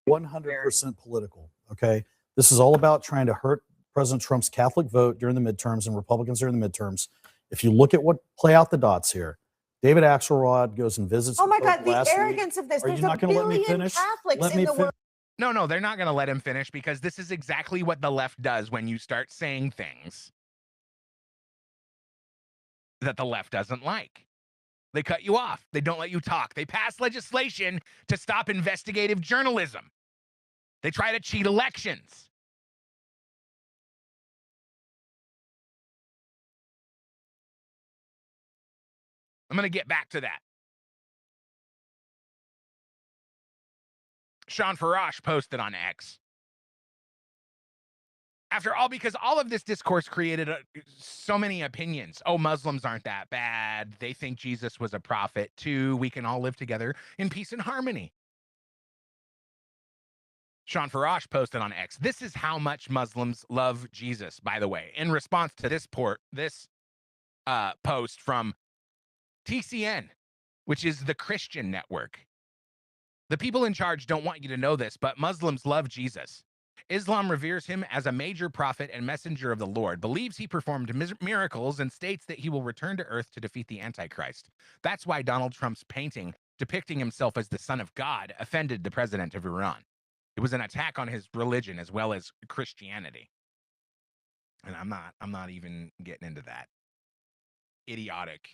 100% political. Okay. This is all about trying to hurt President Trump's Catholic vote during the midterms and Republicans during the midterms. If you look at what play out the dots here, David Axelrod goes and visits. Oh my the God, Pope the last arrogance week. of this. Are There's you a not going to let me billion finish? Catholics Let in me the world. No, they're not going to let him finish because this is exactly what the left does when you start saying things that the left doesn't like. They cut you off. They don't let you talk. They pass legislation to stop investigative journalism. They try to cheat elections. I'm going to get back to that. Sean Farash posted on X. After all, because all of this discourse created so many opinions. Oh, Muslims aren't that bad. They think Jesus was a prophet too. We can all live together in peace and harmony. Sean Farash posted on X. This is how much Muslims love Jesus, by the way, in response to this post from TCN, which is the Christian network. The people in charge don't want you to know this, but Muslims love Jesus. Islam reveres him as a major prophet and messenger of the Lord, believes he performed miracles, and states that he will return to earth to defeat the Antichrist. That's why Donald Trump's painting depicting himself as the son of God offended the president of Iran. It was an attack on his religion as well as Christianity. And I'm not even getting into that. Idiotic.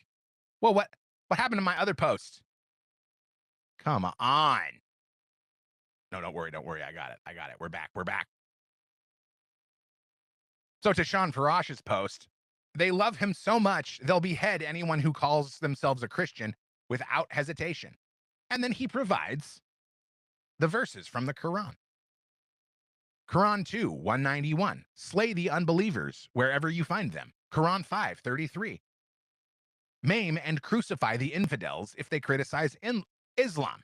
Well, what happened to my other post? Come on. No, don't worry. I got it. We're back. So to Sean Farash's post, they love him so much, they'll behead anyone who calls themselves a Christian without hesitation. And then he provides the verses from the Quran. Quran 2, 191. Slay the unbelievers wherever you find them. Quran 5, 33. Maim and crucify the infidels if they criticize Islam.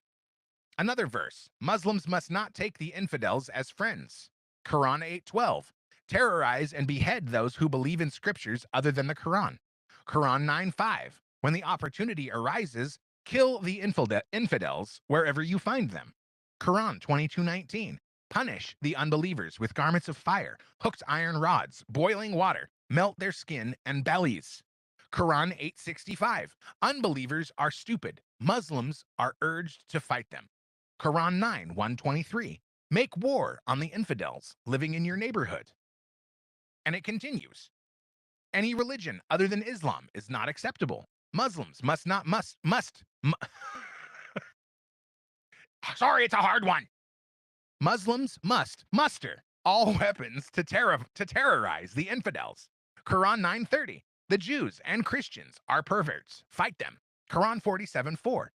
Another verse, Muslims must not take the infidels as friends. Quran 8:12. Terrorize and behead those who believe in scriptures other than the Quran. Quran 9:5. When the opportunity arises, kill the infidels wherever you find them. Quran 22:19. Punish the unbelievers with garments of fire, hooked iron rods, boiling water, melt their skin and bellies. Quran 865. Unbelievers are stupid. Muslims are urged to fight them. Quran 9, 123. Make war on the infidels living in your neighborhood. And it continues. Any religion other than Islam is not acceptable. Muslims sorry, it's a hard one. Muslims must muster all weapons to terrorize the infidels. Quran 9:30. The Jews and Christians are perverts. Fight them. Quran 47:4.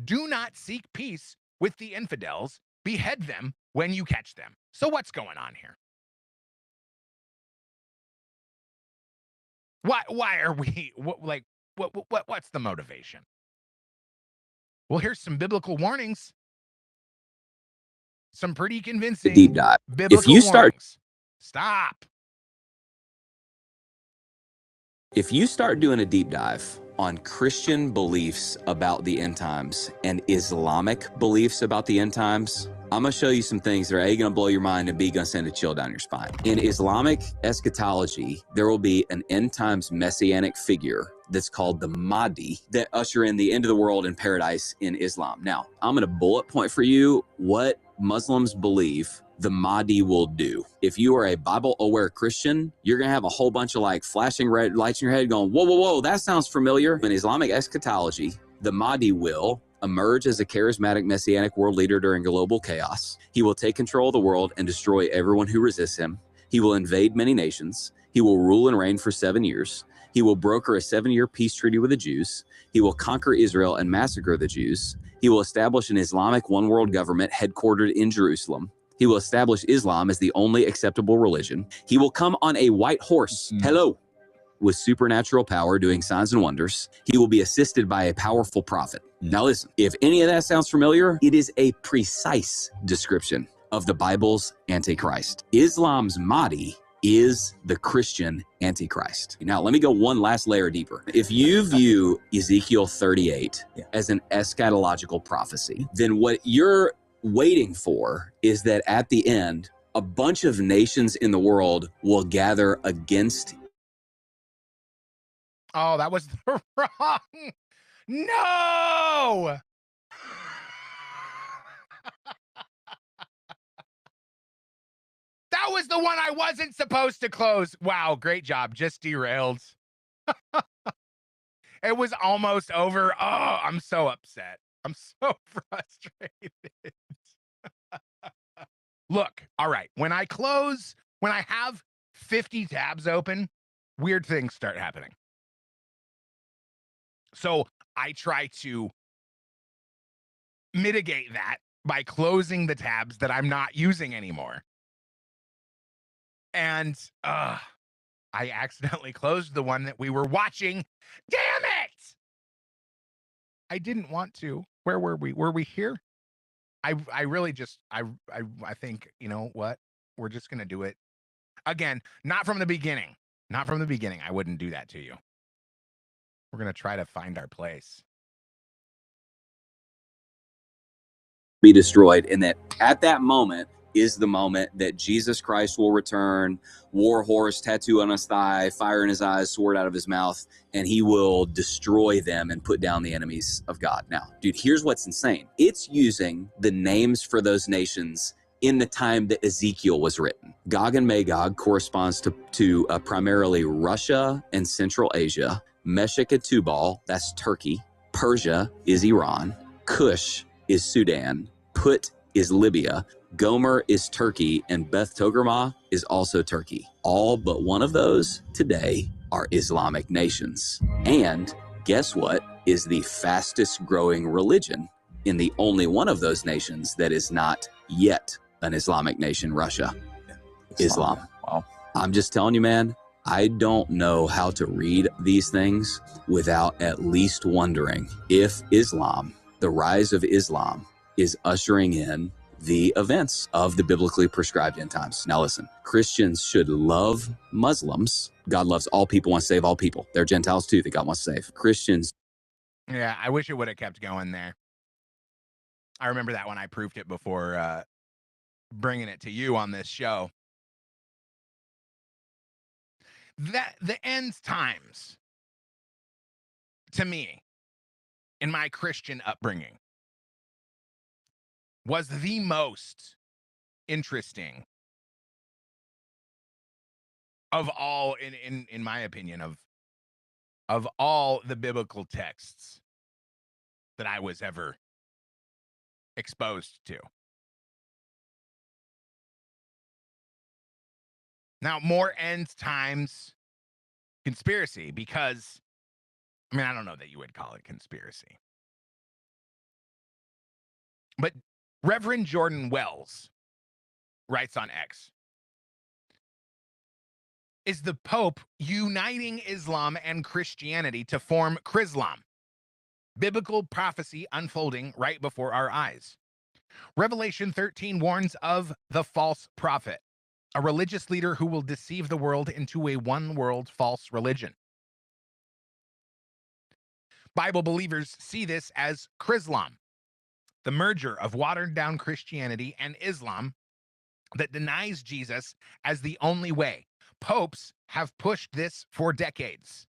Do not seek peace with the infidels. Behead them when you catch them. So what's going on here? Why are we what's the motivation? Well, here's some biblical warnings. Some pretty convincing deep dive. biblical If you start warnings. Stop. If you start doing a deep dive on Christian beliefs about the end times and Islamic beliefs about the end times, I'm going to show you some things that are A, going to blow your mind, and B, going to send a chill down your spine. In Islamic eschatology, there will be an end times messianic figure that's called the Mahdi that usher in the end of the world and paradise in Islam. Now, I'm going to bullet point for you what Muslims believe the Mahdi will do. If you are a Bible-aware Christian, you're going to have a whole bunch of like flashing red lights in your head going, whoa, whoa, whoa, that sounds familiar. In Islamic eschatology, the Mahdi will emerge as a charismatic messianic world leader during global chaos. He will take control of the world and destroy everyone who resists him. He will invade many nations. He will rule and reign for 7 years. He will broker a 7-year peace treaty with the Jews. He will conquer Israel and massacre the Jews. He will establish an Islamic one-world government headquartered in Jerusalem. He will establish Islam as the only acceptable religion. He will come on a white horse. Hello. With supernatural power doing signs and wonders. He will be assisted by a powerful prophet. Now listen, if any of that sounds familiar, it is a precise description of the Bible's Antichrist. Islam's Mahdi is the Christian Antichrist. Now, let me go one last layer deeper. If you view Ezekiel 38 as an eschatological prophecy, then what you're waiting for is that at the end, a bunch of nations in the world will gather against. Oh, that was the wrong. No. That was the one I wasn't supposed to close. Wow, great job. Just derailed. It was almost over. Oh, I'm so upset. I'm so frustrated. Look, all right. When I have 50 tabs open, weird things start happening. So I try to mitigate that by closing the tabs that I'm not using anymore. And I accidentally closed the one that we were watching. Damn it! I didn't want to. Where were we? Were we here? I really just I think, you know what? We're just gonna do it again. Not from the beginning. Not from the beginning. I wouldn't do that to you. We're gonna try to find our place. Be destroyed, and that at that moment is the moment that Jesus Christ will return, war horse, tattoo on his thigh, fire in his eyes, sword out of his mouth, and he will destroy them and put down the enemies of God. Now, dude, here's what's insane. It's using the names for those nations in the time that Ezekiel was written. Gog and Magog corresponds to primarily Russia and Central Asia. Meshech and Tubal, that's Turkey. Persia is Iran. Cush is Sudan. Put is Libya. Gomer is Turkey, and Beth Togarmah is also Turkey. All but one of those today are Islamic nations. And guess what is the fastest growing religion in the only one of those nations that is not yet an Islamic nation? Russia. Islam. Wow. I'm just telling you, man, I don't know how to read these things without at least wondering if Islam, the rise of Islam, is ushering in the events of the biblically prescribed end times. Now listen, Christians should love Muslims. God loves all people, wants to save all people. They're Gentiles too that God wants to save. Christians. Yeah, I wish it would have kept going there. I remember that when I proved it before bringing it to you on this show. That the end times, to me, in my Christian upbringing, was the most interesting of all, in my opinion, of all the biblical texts that I was ever exposed to. Now, more end times conspiracy, because, I mean, I don't know that you would call it conspiracy. But Reverend Jordan Wells writes on X, is the Pope uniting Islam and Christianity to form Chrislam? Biblical prophecy unfolding right before our eyes. Revelation 13 warns of the false prophet, a religious leader who will deceive the world into a one-world false religion. Bible believers see this as Chrislam, the merger of watered-down Christianity and Islam that denies Jesus as the only way. Popes have pushed this for decades.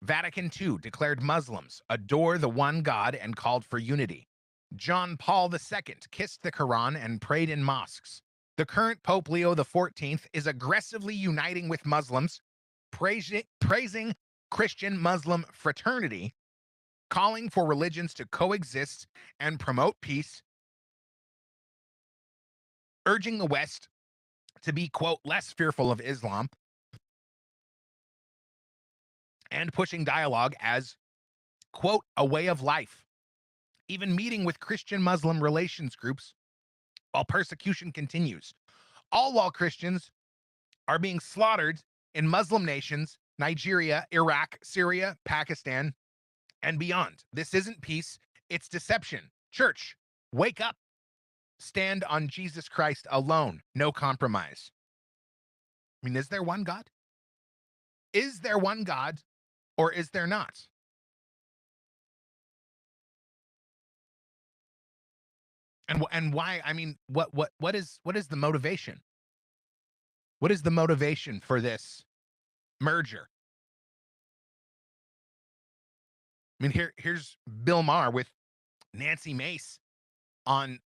Vatican II declared Muslims adore the one God and called for unity. John Paul II kissed the Quran and prayed in mosques. The current Pope Leo XIV is aggressively uniting with Muslims, praising Christian-Muslim fraternity, calling for religions to coexist and promote peace, urging the West to be, quote, less fearful of Islam, and pushing dialogue as, quote, a way of life, even meeting with Christian-Muslim relations groups while persecution continues, all while Christians are being slaughtered in Muslim nations, Nigeria, Iraq, Syria, Pakistan, and beyond. This isn't peace, it's deception. Church, wake up. Stand on Jesus Christ alone, no compromise. I mean, is there one God? Is there one God, or is there not? And why? I mean, what is the motivation? What is the motivation for this merger? I mean, here's Bill Maher with Nancy Mace on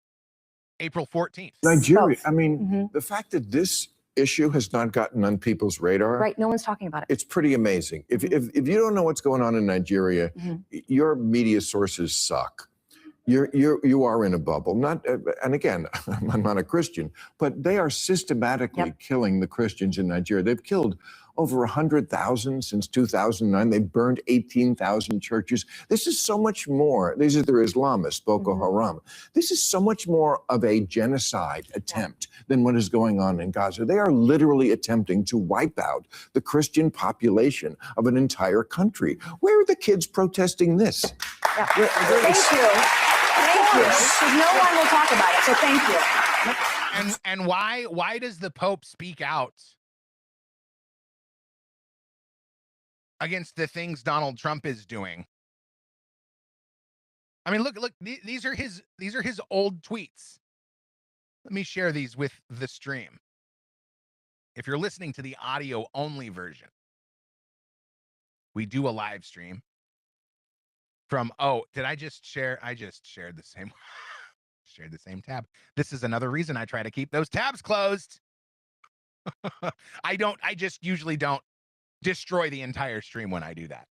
April 14th. Nigeria, I mean, the fact that this issue has not gotten on people's radar. Right, no one's talking about it. It's pretty amazing. If you don't know what's going on in Nigeria, your media sources suck. You are in a bubble. Not, and again, I'm not a Christian, but they are systematically killing the Christians in Nigeria. They've killed over 100,000 since 2009. They've burned 18,000 churches. This is so much more. These are their Islamists, Boko Haram. This is so much more of a genocide attempt than what is going on in Gaza. They are literally attempting to wipe out the Christian population of an entire country. Where are the kids protesting this? Thank you. Thank you. Because no one will talk about it, so thank you. And why does the Pope speak out against the things Donald Trump is doing? I mean, look, these are his old tweets. Let me share these with the stream. If you're listening to the audio only version, we do a live stream from, did I just share? I just shared the same shared the same tab. This is another reason I try to keep those tabs closed. I just usually don't destroy the entire stream when I do that.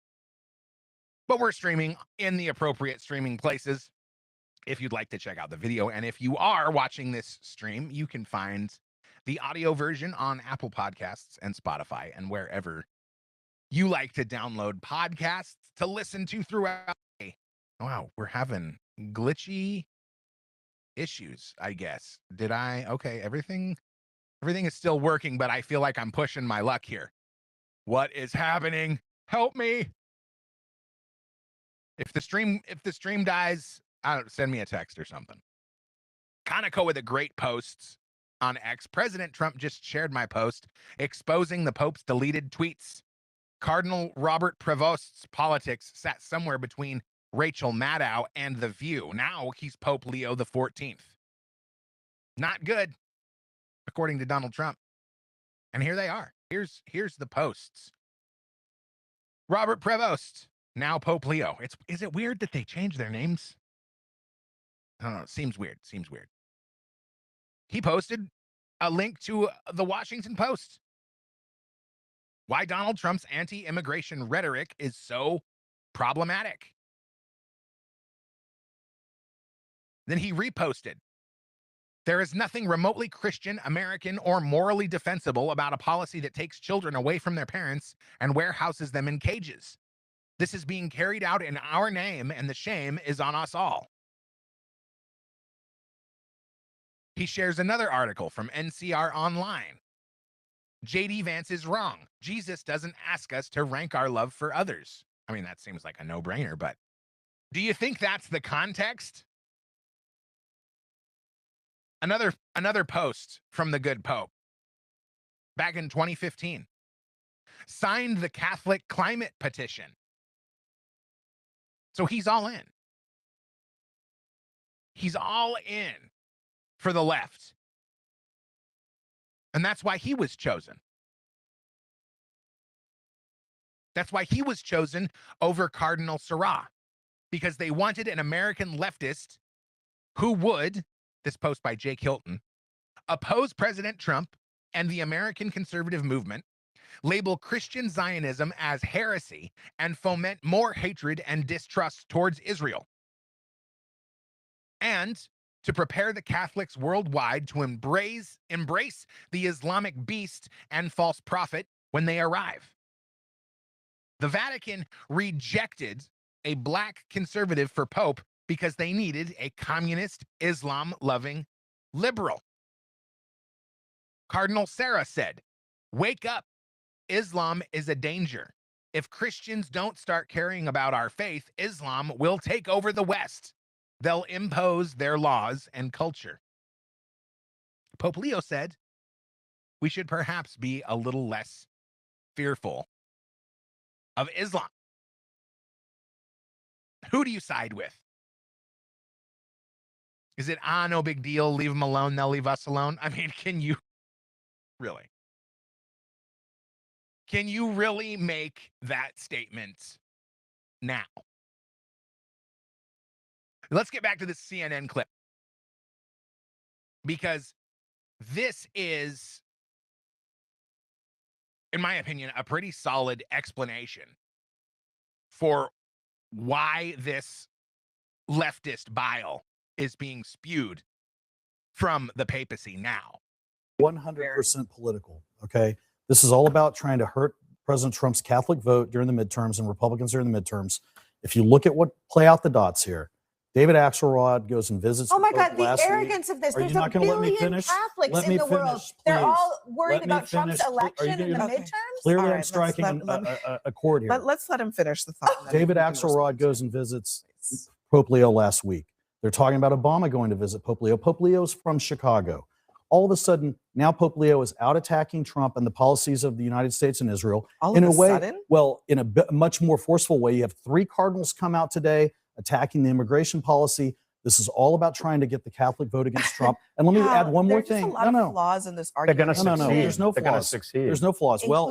But we're streaming in the appropriate streaming places if you'd like to check out the video. And if you are watching this stream, you can find the audio version on Apple Podcasts and Spotify and wherever you like to download podcasts to listen to throughout. Wow, we're having glitchy issues, I guess. Okay, everything is still working, but I feel like I'm pushing my luck here. What is happening? Help me. If the stream dies, send me a text or something. Kaneko with a great post on X. President Trump just shared my post exposing the Pope's deleted tweets. Cardinal Robert Prevost's politics sat somewhere between Rachel Maddow and The View. Now he's Pope Leo XIV. Not good, according to Donald Trump. And here they are. Here's the posts. Robert Prevost, now Pope Leo. Is it weird that they changed their names? I don't know. It seems weird. Seems weird. He posted a link to the Washington Post. Why Donald Trump's anti-immigration rhetoric is so problematic. Then he reposted. There is nothing remotely Christian, American, or morally defensible about a policy that takes children away from their parents and warehouses them in cages. This is being carried out in our name, and the shame is on us all. He shares another article from NCR Online. J.D. Vance is wrong. Jesus doesn't ask us to rank our love for others. I mean, that seems like a no-brainer, but do you think that's the context? Another post from the good Pope back in 2015. Signed the Catholic climate petition. So he's all in. He's all in for the left. And that's why he was chosen. That's why he was chosen over Cardinal Sarah, because they wanted an American leftist who would, this post by Jake Hilton, oppose President Trump and the American conservative movement, label Christian Zionism as heresy, and foment more hatred and distrust towards Israel. And to prepare the Catholics worldwide to embrace the Islamic beast and false prophet when they arrive. The Vatican rejected a black conservative for Pope because they needed a communist, Islam-loving liberal. Cardinal Sarah said, "Wake up. Islam is a danger. If Christians don't start caring about our faith, Islam will take over the West. They'll impose their laws and culture." Pope Leo said, we should perhaps be a little less fearful of Islam. Who do you side with? Is it, no big deal, leave them alone, they'll leave us alone? I mean, can you really make that statement now? Let's get back to this CNN clip, because this is, in my opinion, a pretty solid explanation for why this leftist bile is being spewed from the papacy now. 100% political, okay? This is all about trying to hurt President Trump's Catholic vote during the midterms and Republicans during the midterms. If you look at what play out the dots here, David Axelrod goes and visits. Oh my the Pope God, the last week. arrogance of this. Are There's you not a going to let me billion finish? Catholics Let in me the world. finish, They're please. all worried Let me about Trump's finish. Are you election in the gonna- midterms. Clearly, All I'm right, striking let me- a chord here. Let's let him finish the thought. and then David we can Axelrod respond to goes it. and visits Pope Leo last week. They're talking about Obama going to visit Pope Leo. Pope Leo's from Chicago. All of a sudden, now Pope Leo is out attacking Trump and the policies of the United States and Israel. All in of a a way, sudden? well, in a much more forceful way. You have 3 cardinals come out today attacking the immigration policy. This is all about trying to get the Catholic vote against Trump. And let me Yeah, add one more there's just thing. a lot of flaws in this They're going argument. to No, succeed. there's no They're going to flaws. succeed. There's no flaws. Well,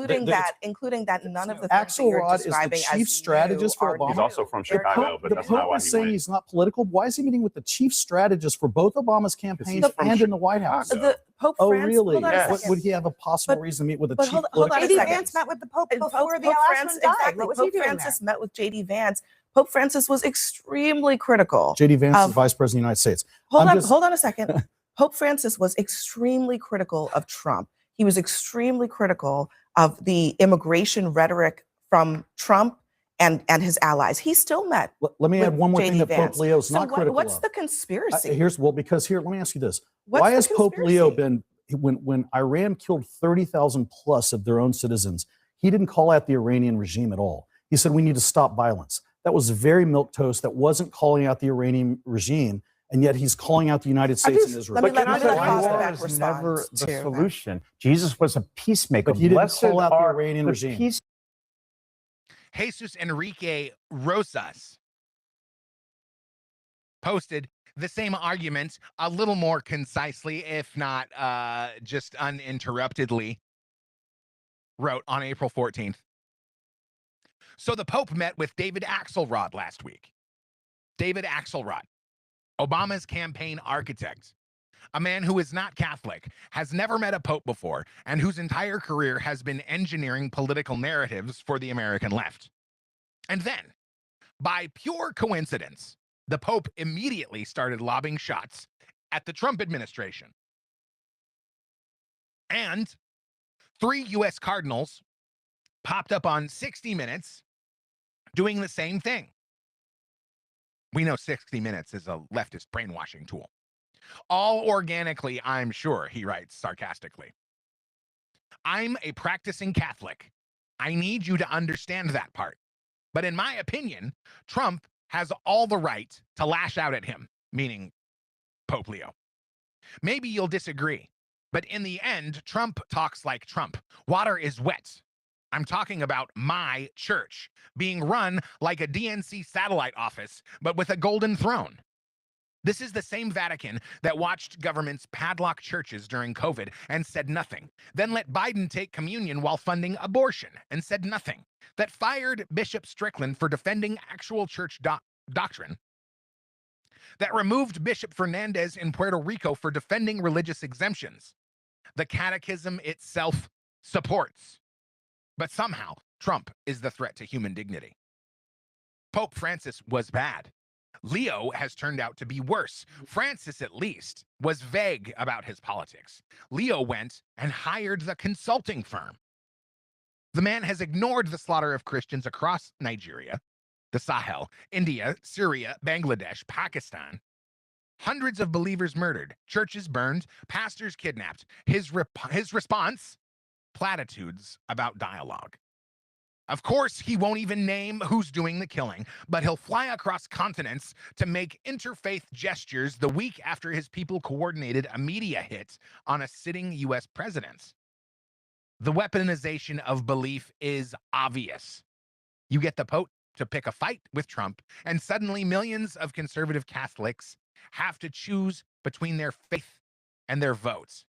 including that none of the things that you're Axelrod is the describing chief as strategist new for are Obama. He's also from They're Chicago, not- but the that's Pope not why is he saying went. he's not political. Why is he meeting with the chief strategist for both Obama's campaigns he's from and in the White House? Chicago. The Pope Oh, Francis, really? hold on a Yes. second. Would he have a possible But- reason to meet with a but chief hold on a political J.D. second. Vance met with the Pope And before the Pope last Francis, one died. exactly. What was he Pope doing Francis met with J.D. Vance. Pope Francis was extremely critical. J.D. Vance is of- vice president of the United States. Hold I'm on, just- hold on a second. Pope Francis was extremely critical of Trump. He was extremely critical of the immigration rhetoric from Trump and his allies. He still met. Let me with add one more thing J.D. that Pope Vance. Leo's So not critical what's of. the conspiracy? Because let me ask you this. What's Why the has Pope Leo conspiracy? been, when Iran killed 30,000 plus of their own citizens, he didn't call out the Iranian regime at all. He said, we need to stop violence. That was very milquetoast. That wasn't calling out the Iranian regime. And yet he's calling out the United States and Israel. let me let Because Fosbeck war is respond never the to that. solution. Jesus was a peacemaker. But he didn't Blessed call out the are Iranian the regime. peace- Jesus Enrique Rosas posted, the same argument a little more concisely, if not just uninterruptedly, wrote on April 14th. So the Pope met with David Axelrod last week. David Axelrod, Obama's campaign architect, a man who is not Catholic, has never met a pope before, and whose entire career has been engineering political narratives for the American left. And then, by pure coincidence, the Pope immediately started lobbing shots at the Trump administration. And 3 U.S. cardinals popped up on 60 Minutes doing the same thing. We know 60 Minutes is a leftist brainwashing tool. All organically, I'm sure, he writes sarcastically. I'm a practicing Catholic. I need you to understand that part. But in my opinion, Trump has all the right to lash out at him, meaning Pope Leo. Maybe you'll disagree, but in the end, Trump talks like Trump. Water is wet. I'm talking about my church being run like a DNC satellite office, but with a golden throne. This is the same Vatican that watched governments padlock churches during COVID and said nothing, then let Biden take communion while funding abortion and said nothing, that fired Bishop Strickland for defending actual church doctrine, that removed Bishop Fernandez in Puerto Rico for defending religious exemptions. The catechism itself supports. But somehow, Trump is the threat to human dignity. Pope Francis was bad. Leo has turned out to be worse. Francis, at least, was vague about his politics. Leo went and hired the consulting firm. The man has ignored the slaughter of Christians across Nigeria, the Sahel, India, Syria, Bangladesh, Pakistan. Hundreds of believers murdered, churches burned, pastors kidnapped. His response? Platitudes about dialogue. Of course, he won't even name who's doing the killing, but he'll fly across continents to make interfaith gestures the week after his people coordinated a media hit on a sitting U.S. president. The weaponization of belief is obvious. You get the Pope to pick a fight with Trump, and suddenly millions of conservative Catholics have to choose between their faith and their votes.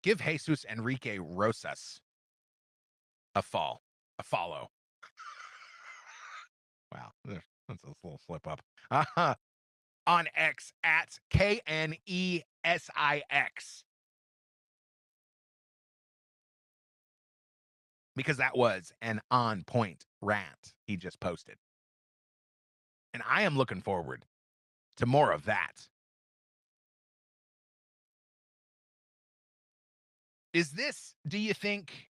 Give Jesus Enrique Rosas a follow. Wow, that's a little slip up. On X at KNESIX. Because that was an on-point rant he just posted. And I am looking forward to more of that. Is this, do you think,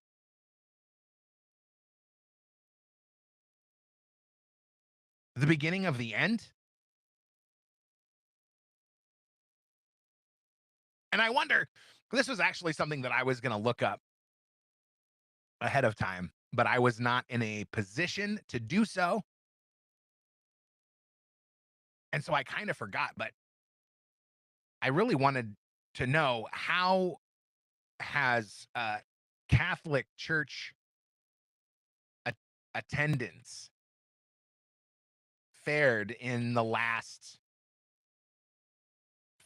the beginning of the end? And I wonder, this was actually something that I was going to look up ahead of time, but I was not in a position to do so. And so I kind of forgot, but I really wanted to know, how has Catholic Church attendance fared in the last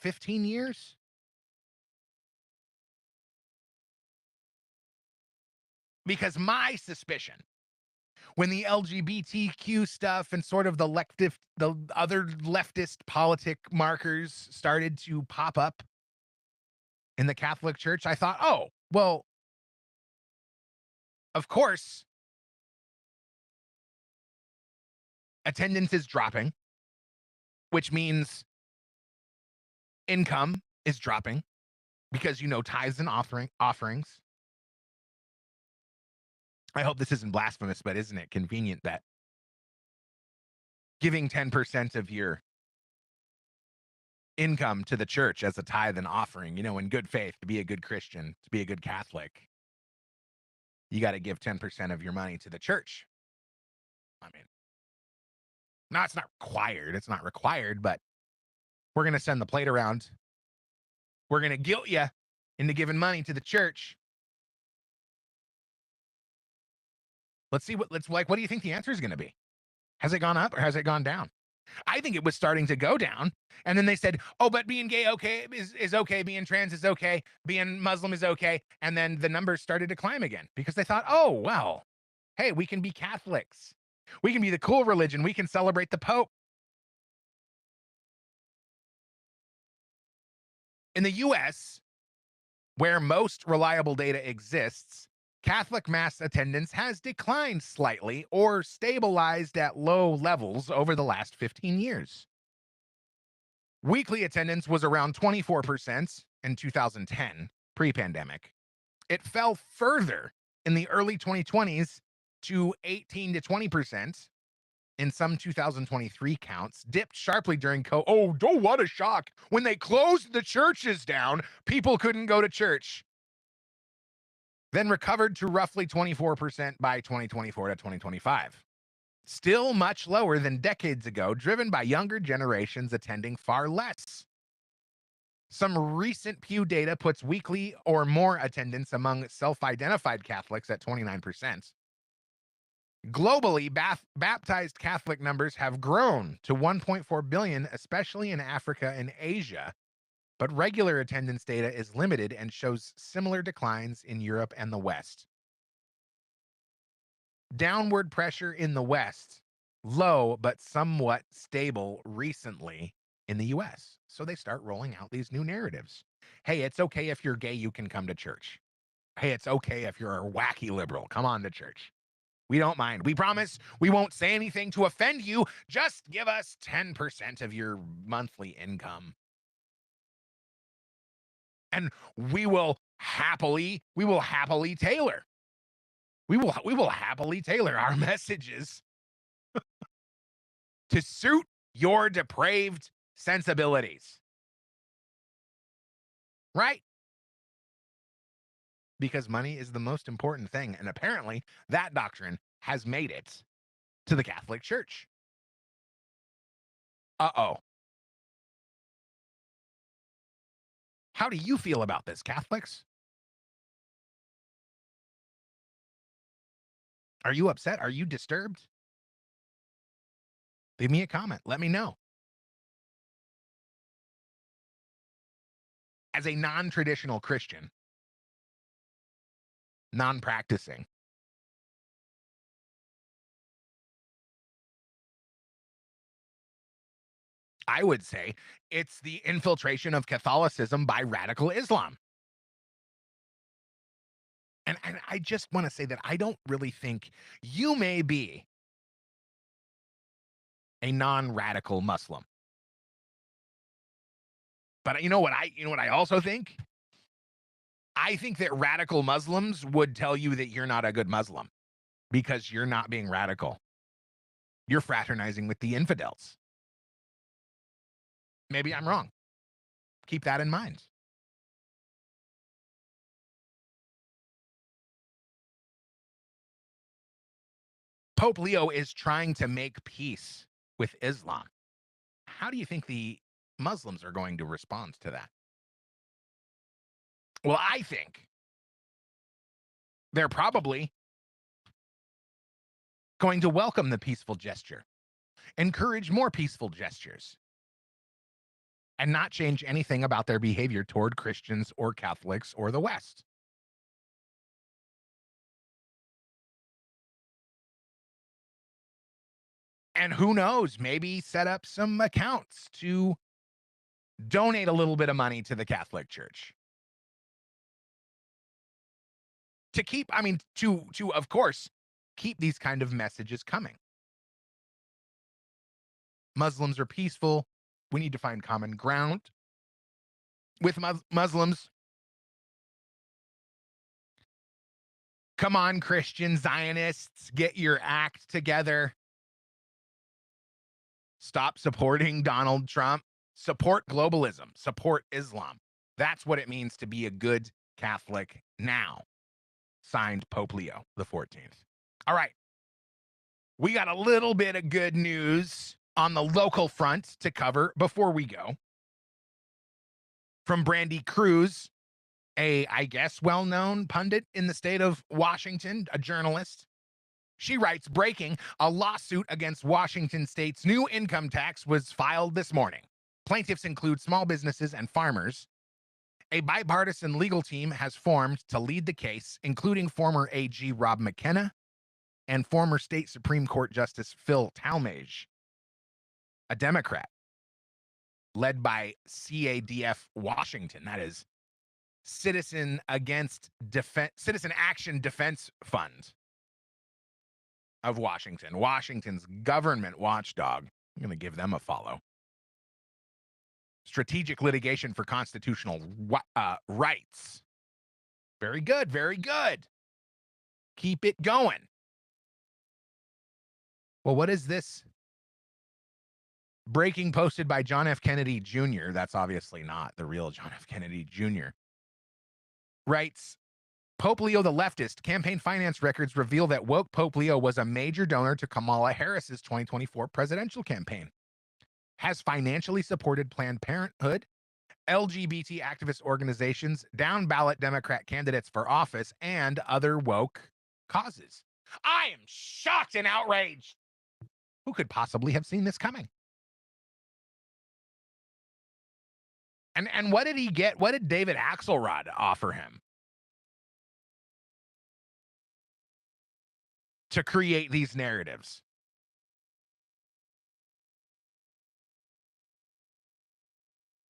15 years? Because my suspicion, when the LGBTQ stuff and sort of the other leftist politic markers started to pop up in the Catholic Church, I thought, oh, well, of course, attendance is dropping, which means income is dropping because, tithes and offerings. I hope this isn't blasphemous, but isn't it convenient that giving 10% of your income to the church as a tithe and offering, in good faith, to be a good Christian, to be a good Catholic, you got to give 10% of your money to the church. I mean, no, it's not required. It's not required, but we're going to send the plate around. We're going to guilt you into giving money to the church. Let's see what do you think the answer is going to be? Has it gone up or has it gone down? I think it was starting to go down. And then they said, oh, but being gay is okay, being trans is okay, being Muslim is okay. And then the numbers started to climb again because they thought, oh, well, hey, we can be Catholics. We can be the cool religion. We can celebrate the Pope. In the US, where most reliable data exists, Catholic Mass attendance has declined slightly or stabilized at low levels over the last 15 years. Weekly attendance was around 24% in 2010, pre-pandemic. It fell further in the early 2020s to 18 to 20% in some 2023 counts, dipped sharply during oh, what a shock. When they closed the churches down, people couldn't go to church. Then recovered to roughly 24% by 2024 to 2025. Still much lower than decades ago, driven by younger generations attending far less. Some recent Pew data puts weekly or more attendance among self-identified Catholics at 29%. Globally, baptized Catholic numbers have grown to 1.4 billion, especially in Africa and Asia, but regular attendance data is limited and shows similar declines in Europe and the West. Downward pressure in the West, low but somewhat stable recently in the US. So they start rolling out these new narratives. Hey, it's okay if you're gay, you can come to church. Hey, it's okay if you're a wacky liberal, come on to church. We don't mind. We promise we won't say anything to offend you. Just give us 10% of your monthly income. And we will happily tailor. We will happily tailor our messages to suit your depraved sensibilities. Right? Because money is the most important thing. And apparently that doctrine has made it to the Catholic Church. Uh-oh. How do you feel about this, Catholics? Are you upset? Are you disturbed? Leave me a comment. Let me know. As a non-traditional Christian, non-practicing, I would say it's the infiltration of Catholicism by radical Islam. And I just want to say that I don't really think you may be a non-radical Muslim. But you know what I also think? I think that radical Muslims would tell you that you're not a good Muslim because you're not being radical. You're fraternizing with the infidels. Maybe I'm wrong. Keep that in mind. Pope Leo is trying to make peace with Islam. How do you think the Muslims are going to respond to that? Well, I think they're probably going to welcome the peaceful gesture, encourage more peaceful gestures, and not change anything about their behavior toward Christians or Catholics or the West. And who knows, maybe set up some accounts to donate a little bit of money to the Catholic Church. To keep, to of course, keep these kind of messages coming. Muslims are peaceful. We need to find common ground with Muslims. Come on, Christian Zionists, get your act together. Stop supporting Donald Trump. Support globalism. Support Islam. That's what it means to be a good Catholic now. Signed, Pope Leo the 14th. All right. We got a little bit of good news on the local front to cover before we go. From Brandy Cruz, a, I guess, well-known pundit in the state of Washington, a journalist. She writes, breaking, a lawsuit against Washington state's new income tax was filed this morning. Plaintiffs include small businesses and farmers. A bipartisan legal team has formed to lead the case, including former AG Rob McKenna and former state Supreme Court Justice Phil Talmadge, a Democrat, led by CADF Washington. That is Citizen Action Defense Fund of Washington, Washington's government watchdog. I'm going to give them a follow. Strategic Litigation for Constitutional Rights. Very good, very good. Keep it going. Well, what is this? Breaking posted by John F. Kennedy Jr. That's obviously not the real John F. Kennedy Jr. Writes, Pope Leo the leftist campaign finance records reveal that woke Pope Leo was a major donor to Kamala Harris's 2024 presidential campaign, has financially supported Planned Parenthood, LGBT activist organizations, down ballot Democrat candidates for office, and other woke causes. I am shocked and outraged. Who could possibly have seen this coming? And what did he get? What did David Axelrod offer him to create these narratives?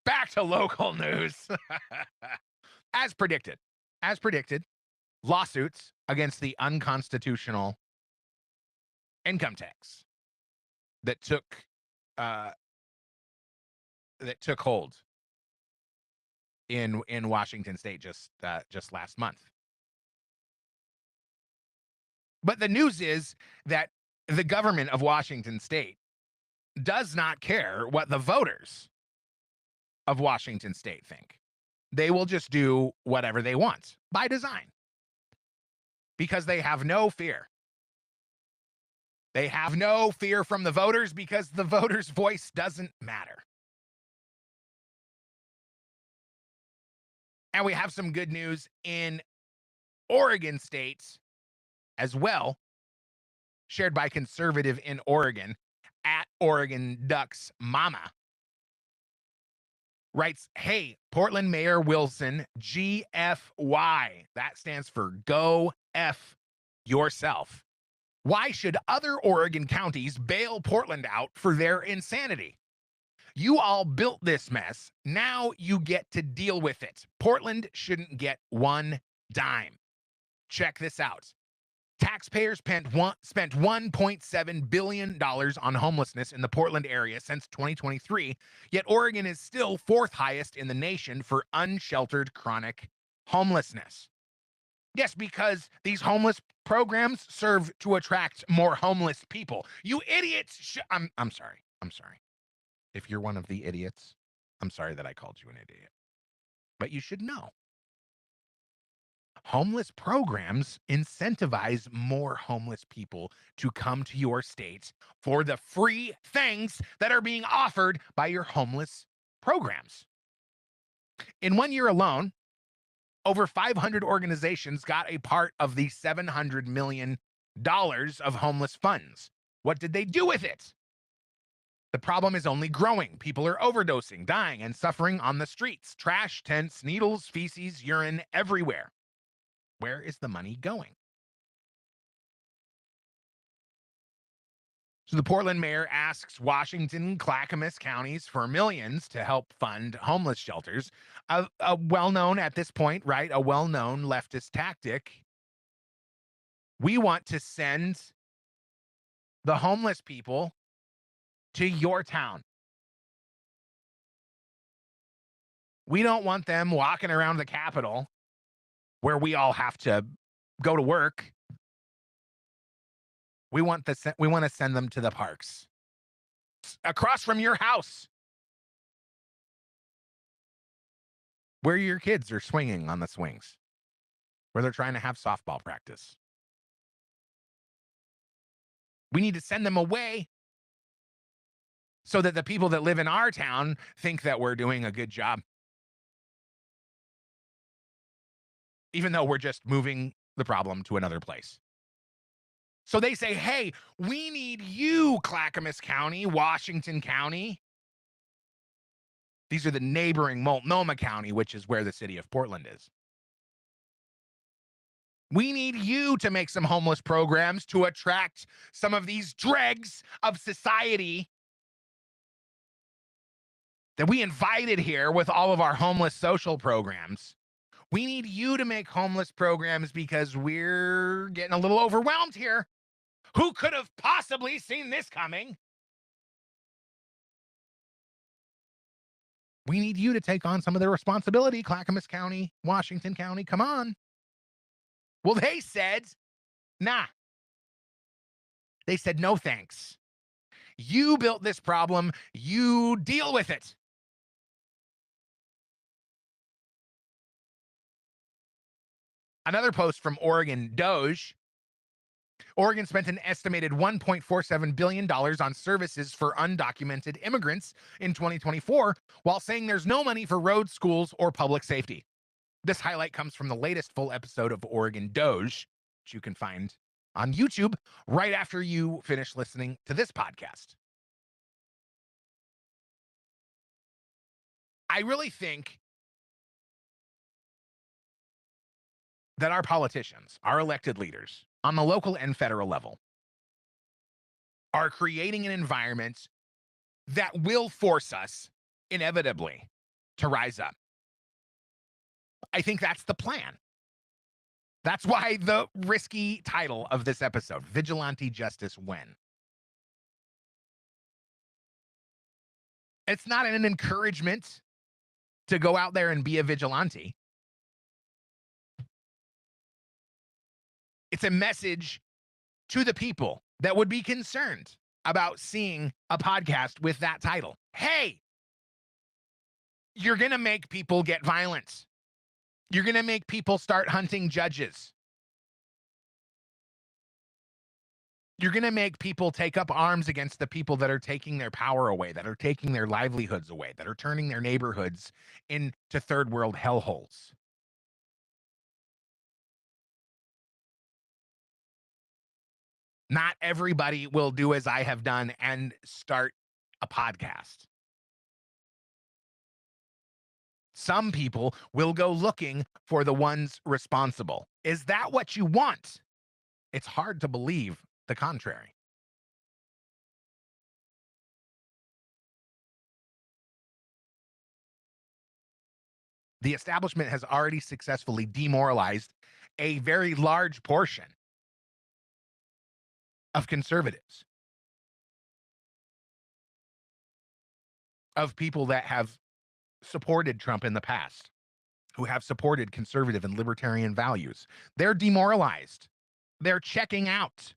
Back to local news. As predicted, lawsuits against the unconstitutional income tax that took hold in Washington state just last month. But the news is that the government of Washington state does not care what the voters of Washington state think. They will just do whatever they want by design because they have no fear. They have no fear from the voters because the voters' voice doesn't matter. And we have some good news in Oregon state as well, shared by conservative in Oregon at Oregon Ducks Mama. Writes, hey, Portland Mayor Wilson, GFY. That stands for Go F Yourself. Why should other Oregon counties bail Portland out for their insanity? You all built this mess. Now you get to deal with it. Portland shouldn't get one dime. Check this out. Taxpayers spent $1.7 billion on homelessness in the Portland area since 2023, yet Oregon is still fourth highest in the nation for unsheltered chronic homelessness. Yes, because these homeless programs serve to attract more homeless people. You idiots! I'm sorry. If you're one of the idiots, I'm sorry that I called you an idiot. But you should know. Homeless programs incentivize more homeless people to come to your state for the free things that are being offered by your homeless programs. In 1 year alone, over 500 organizations got a part of the $700 million of homeless funds. What did they do with it? The problem is only growing. People are overdosing, dying, and suffering on the streets. Trash, tents, needles, feces, urine, everywhere. Where is the money going? So the Portland mayor asks Washington and Clackamas counties for millions to help fund homeless shelters. A well-known at this point, right? A well-known leftist tactic. We want to send the homeless people to your town. We don't want them walking around the Capitol where we all have to go to work. We want to send them to the parks across from your house where your kids are swinging on the swings, where they're trying to have softball practice. We need to send them away so that the people that live in our town think that we're doing a good job, even though we're just moving the problem to another place. So they say, hey, we need you, Clackamas County, Washington County. These are the neighboring Multnomah County, which is where the city of Portland is. We need you to make some homeless programs to attract some of these dregs of society that we invited here with all of our homeless social programs. We need you to make homeless programs because we're getting a little overwhelmed here. Who could have possibly seen this coming? We need you to take on some of the responsibility, Clackamas County, Washington County. Come on. Well, they said, nah. They said, no thanks. You built this problem. You deal with it. Another post from Oregon Doge. Oregon spent an estimated $1.47 billion on services for undocumented immigrants in 2024, while saying there's no money for roads, schools, or public safety. This highlight comes from the latest full episode of Oregon Doge, which you can find on YouTube right after you finish listening to this podcast. I really think that our politicians, our elected leaders, on the local and federal level, are creating an environment that will force us, inevitably, to rise up. I think that's the plan. That's why the risky title of this episode, Vigilante Justice When. It's not an encouragement to go out there and be a vigilante. It's a message to the people that would be concerned about seeing a podcast with that title. Hey, you're going to make people get violent. You're going to make people start hunting judges. You're going to make people take up arms against the people that are taking their power away, that are taking their livelihoods away, that are turning their neighborhoods into third world hellholes. Not everybody will do as I have done and start a podcast. Some people will go looking for the ones responsible. Is that what you want? It's hard to believe the contrary. The establishment has already successfully demoralized a very large portion of conservatives, of people that have supported Trump in the past, who have supported conservative and libertarian values. They're demoralized. They're checking out.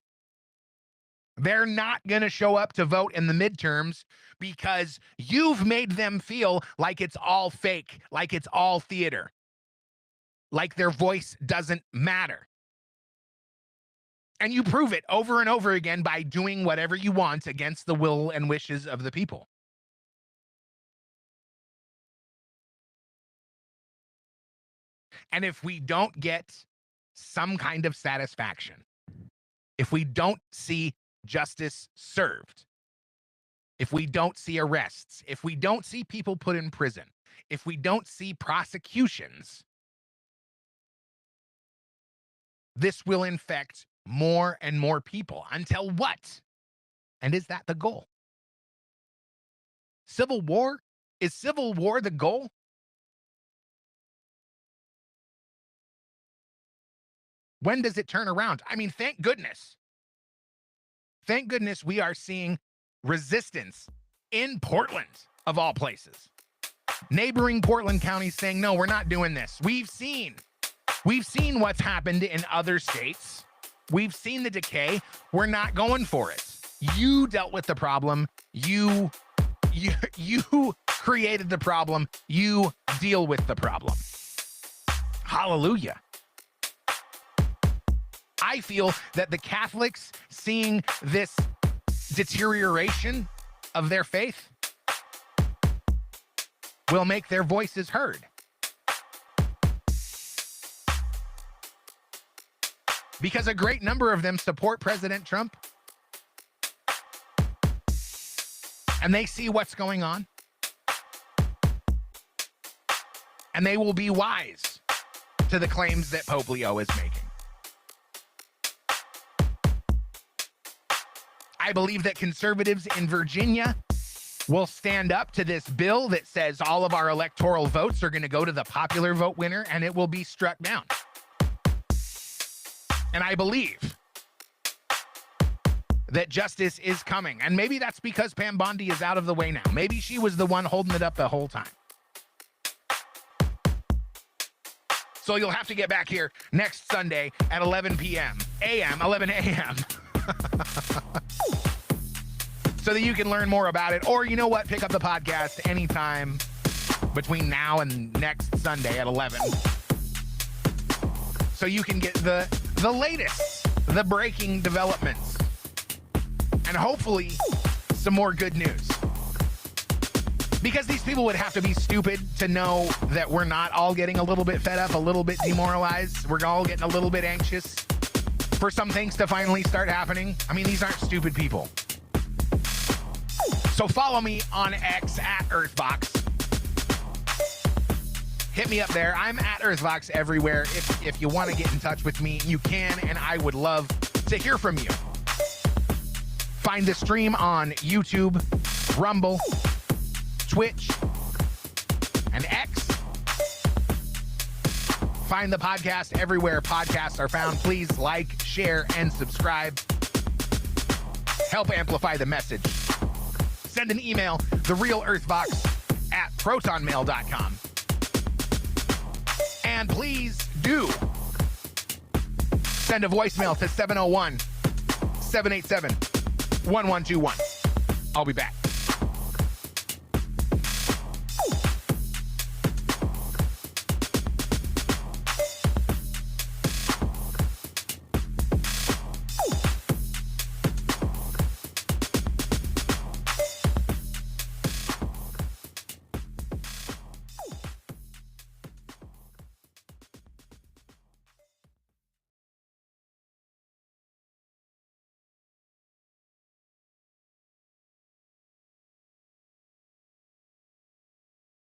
They're not going to show up to vote in the midterms because you've made them feel like it's all fake, like it's all theater, like their voice doesn't matter. And you prove it over and over again by doing whatever you want against the will and wishes of the people. And if we don't get some kind of satisfaction, if we don't see justice served, if we don't see arrests, if we don't see people put in prison, if we don't see prosecutions, this will infect more and more people. Until what? And is that the goal? Civil war? Is civil war the goal? When does it turn around? I mean, thank goodness. Thank goodness we are seeing resistance in Portland, of all places. Neighboring Portland counties saying, no, we're not doing this. We've seen what's happened in other states. We've seen the decay. We're not going for it. You dealt with the problem. You created the problem. You deal with the problem. Hallelujah. I feel that the Catholics, seeing this deterioration of their faith, will make their voices heard. because a great number of them support President Trump. And they see what's going on. And they will be wise to the claims that Pope Leo is making. I believe that conservatives in Virginia will stand up to this bill that says all of our electoral votes are going to go to the popular vote winner, and it will be struck down. And I believe that justice is coming. And maybe that's because Pam Bondi is out of the way now. Maybe she was the one holding it up the whole time. So you'll have to get back here next Sunday at 11 a.m. so that you can learn more about it. Or you know what? Pick up the podcast anytime between now and next Sunday at 11. So you can get the latest, the breaking developments, and hopefully some more good news. Because these people would have to be stupid to know that we're not all getting a little bit fed up, a little bit demoralized. We're all getting a little bit anxious for some things to finally start happening. I mean, these aren't stupid people. So follow me on X at earthvox. Hit me up there. I'm at earthvox everywhere. If you want to get in touch with me, you can, and I would love to hear from you. Find the stream on YouTube, Rumble, Twitch, and X. Find the podcast everywhere podcasts are found. Please like, share, and subscribe. Help amplify the message. Send an email, therealearthvox at protonmail.com. And please do send a voicemail to 701-787-1121. I'll be back.